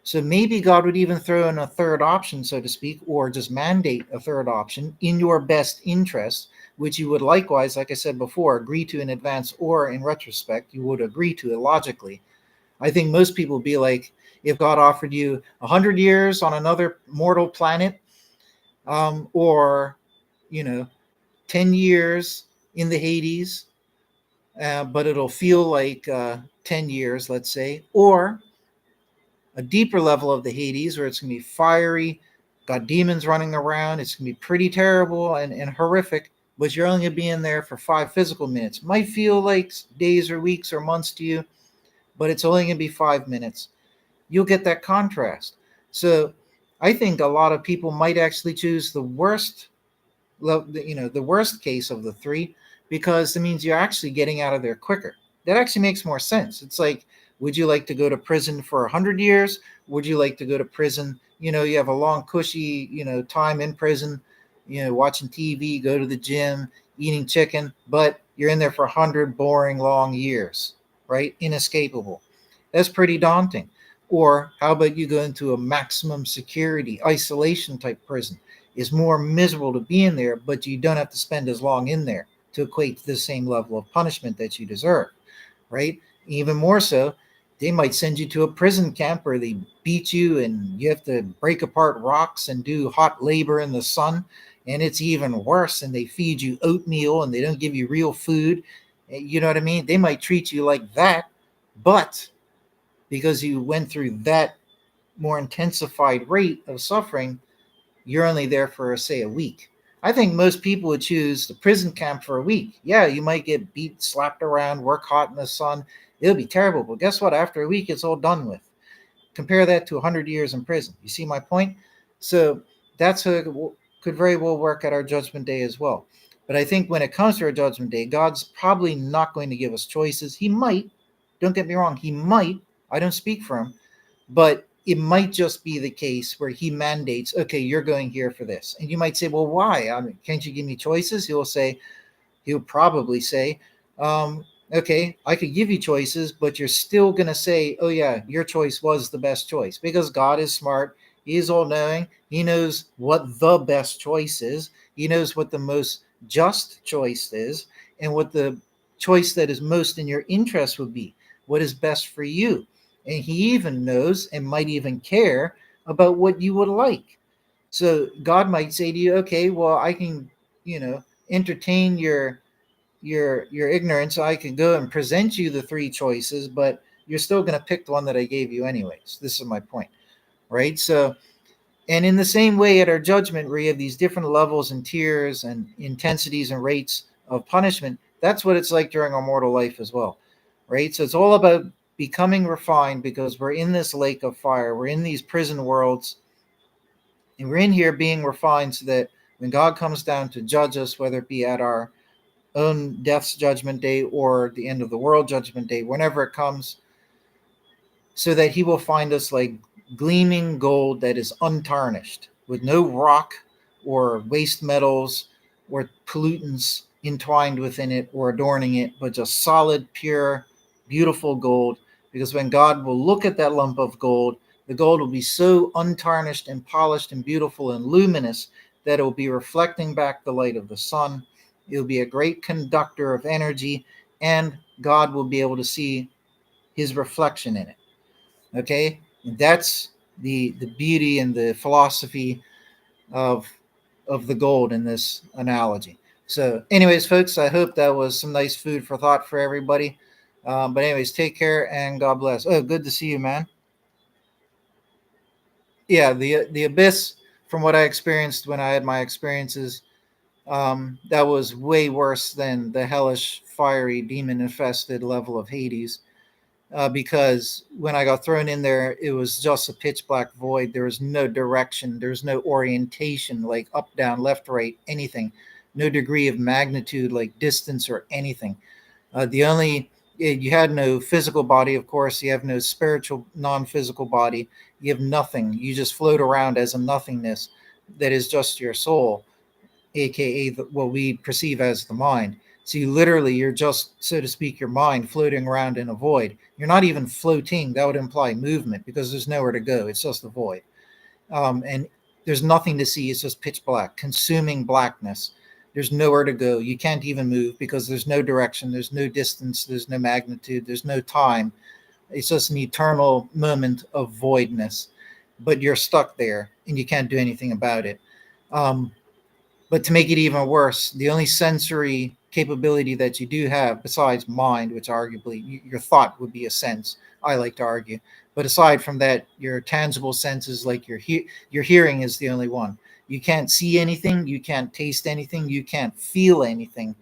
So maybe God would even throw in a third option, so to speak, or just mandate a third option in your best interest, which you would likewise, like I said before, agree to in advance, or in retrospect, you would agree to it logically. I think most people would be like, if God offered you 100 years on another mortal planet, or, 10 years in the Hades, but it'll feel like 10 years, let's say, or a deeper level of the Hades where it's going to be fiery, got demons running around. It's going to be pretty terrible and horrific, but you're only going to be in there for 5 physical minutes. Might feel like days or weeks or months to you, but it's only going to be 5 minutes. You'll get that contrast. So I think a lot of people might actually choose the worst, the worst case of the three, because it means you're actually getting out of there quicker. That actually makes more sense. It's like, would you like to go to prison for 100 years? Would you like to go to prison? You have a long, cushy, time in prison, watching TV, go to the gym, eating chicken, but you're in there for 100 boring, long years, right? Inescapable. That's pretty daunting. Or how about you go into a maximum security, isolation type prison? It's more miserable to be in there, but you don't have to spend as long in there to equate to the same level of punishment that you deserve, right? Even more so, they might send you to a prison camp where they beat you and you have to break apart rocks and do hot labor in the sun. And it's even worse. And they feed you oatmeal and they don't give you real food. You know what I mean? They might treat you like that, but because you went through that more intensified rate of suffering, you're only there for, say, a week. I think most people would choose the prison camp for a week. Yeah, you might get beat, slapped around, work hot in the sun. It'll be terrible. But guess what? After a week, it's all done with. Compare that to 100 years in prison. You see my point? So that's how it could very well work at our judgment day as well. But I think when it comes to our judgment day, God's probably not going to give us choices. He might. Don't get me wrong. He might. I don't speak for him. But it might just be the case where he mandates, okay, you're going here for this. And you might say, well, why? I mean, can't you give me choices? He'll probably say, okay, I could give you choices, but you're still going to say, oh, yeah, your choice was the best choice, because God is smart. He is all knowing. He knows what the best choice is. He knows what the most just choice is and what the choice that is most in your interest would be, what is best for you. And he even knows and might even care about what you would like. So God might say to you, okay, well, I can, entertain your ignorance. I can go and present you the three choices, but you're still going to pick the one that I gave you anyways. This is my point, right? So, and in the same way at our judgment, where you have these different levels and tiers and intensities and rates of punishment, that's what it's like during our mortal life as well, right? So it's all about becoming refined, because we're in this lake of fire. We're in these prison worlds, And we're in here being refined so that when God comes down to judge us, whether it be at our own death's judgment day or the end of the world judgment day, whenever it comes, so that he will find us like gleaming gold that is untarnished, with no rock or waste metals or pollutants entwined within it or adorning it, but just solid, pure, beautiful gold. Because when God will look at that lump of gold, the gold will be so untarnished and polished and beautiful and luminous that it will be reflecting back the light of the sun. It will be a great conductor of energy, and God will be able to see his reflection in it. Okay, and that's the beauty and the philosophy of the gold in this analogy. So anyways, folks, I hope that was some nice food for thought for everybody. But anyways, take care and God bless. Oh, good to see you, man. Yeah, the abyss, from what I experienced when I had my experiences, that was way worse than the hellish fiery demon infested level of Hades. Because when I got thrown in there, it was just a pitch black void. There was no direction, there was no orientation, like up, down, left, right, anything. No degree of magnitude, like distance or anything. The only You had no physical body, of course. You have no spiritual, non-physical body. You have nothing. You just float around as a nothingness that is just your soul, aka what we perceive as the mind. So you're just, so to speak, your mind floating around in a void. You're not even floating. That would imply movement because there's nowhere to go. It's just a void. And there's nothing to see. It's just pitch black, consuming blackness. There's nowhere to go. You can't even move because there's no direction. There's no distance. There's no magnitude. There's no time. It's just an eternal moment of voidness. But you're stuck there and you can't do anything about it. Um, but to make it even worse, the only sensory capability that you do have, besides mind, which arguably your thought would be a sense, I like to argue. But aside from that, your tangible senses, like your hearing, is the only one. You can't see anything, you can't taste anything, you can't feel anything.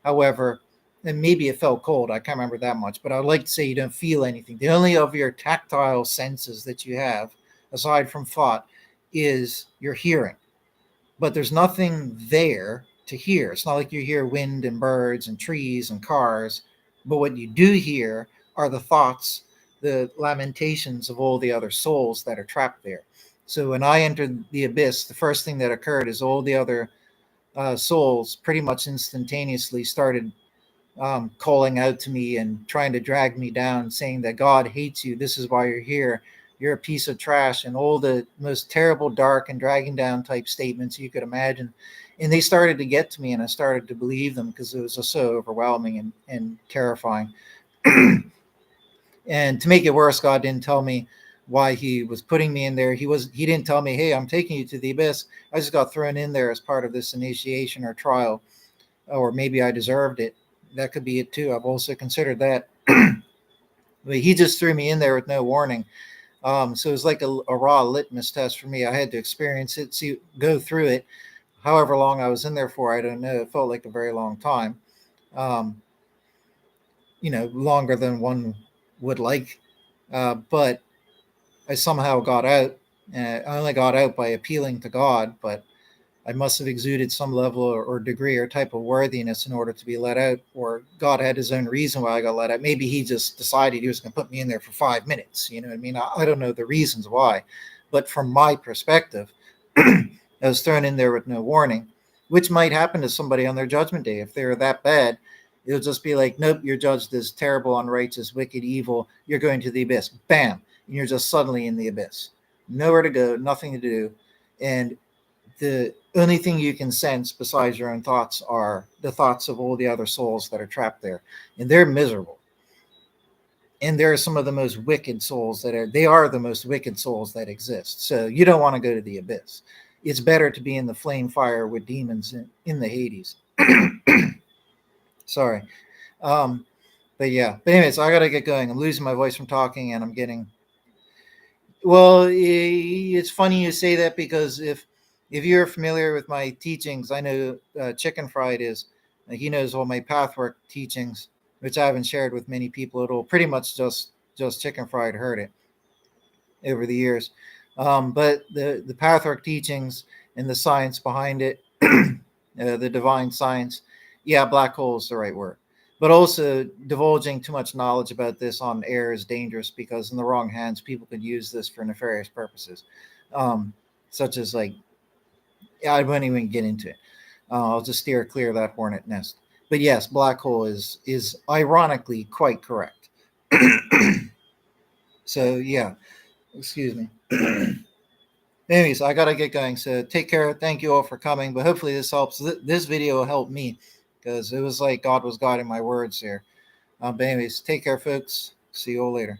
However, and maybe it felt cold, I can't remember that much, but I would like to say you don't feel anything. The only of your tactile senses that you have, aside from thought, is your hearing, but there's nothing there to hear. It's not like you hear wind and birds and trees and cars, but what you do hear are the thoughts, the lamentations of all the other souls that are trapped there. So when I entered the abyss, the first thing that occurred is all the other souls pretty much instantaneously started calling out to me and trying to drag me down, saying that God hates you. This is why you're here. You're a piece of trash, and all the most terrible, dark, and dragging down type statements you could imagine. And they started to get to me, and I started to believe them because it was just so overwhelming and terrifying. And to make it worse, God didn't tell me why he was putting me in there. He didn't tell me, hey, I'm taking you to the abyss. I just got thrown in there as part of this initiation or trial, or maybe I deserved it. That could be it too. I've also considered that. But he just threw me in there with no warning. So it was like a raw litmus test for me. I had to experience it, see, go through it. However long I was in there for, I don't know. It felt like a very long time. Um, longer than one would like. But I somehow got out. I only got out by appealing to God, but I must have exuded some level or degree or type of worthiness in order to be let out, or God had his own reason why I got let out. Maybe he just decided he was going to put me in there for 5 minutes. You know what I mean? I don't know the reasons why, but from my perspective, I was thrown in there with no warning, which might happen to somebody on their judgment day. If they're that bad, it'll just be like, nope, you're judged as terrible, unrighteous, wicked, evil. You're going to the abyss. Bam. And you're just suddenly in the abyss. Nowhere to go, nothing to do. And the only thing you can sense besides your own thoughts are the thoughts of all the other souls that are trapped there, and they're miserable. And there are some of the most wicked souls they are the most wicked souls that exist. So you don't want to go to the abyss. It's better to be in the flame fire with demons in the Hades. Sorry. um but yeah, but anyways, I gotta get going. I'm losing my voice from talking, and I'm getting, well, it's funny you say that, because if you're familiar with my teachings, I know Chicken Fried is. He knows all my pathwork teachings, which I haven't shared with many people at all. Pretty much just Chicken Fried heard it over the years. But the Pathwork teachings and the science behind it, the divine science, yeah, black hole is the right word. But also, divulging too much knowledge about this on air is dangerous because, in the wrong hands, people could use this for nefarious purposes, um, such as like, yeah, I won't even get into it. I'll just steer clear of that hornet nest. But yes, black hole is ironically quite correct. So yeah, excuse me. Anyways, I gotta get going. So take care. Thank you all for coming. But hopefully this helps. This video will help me because it was like God was guiding my words here. But anyways, take care, folks. See you all later.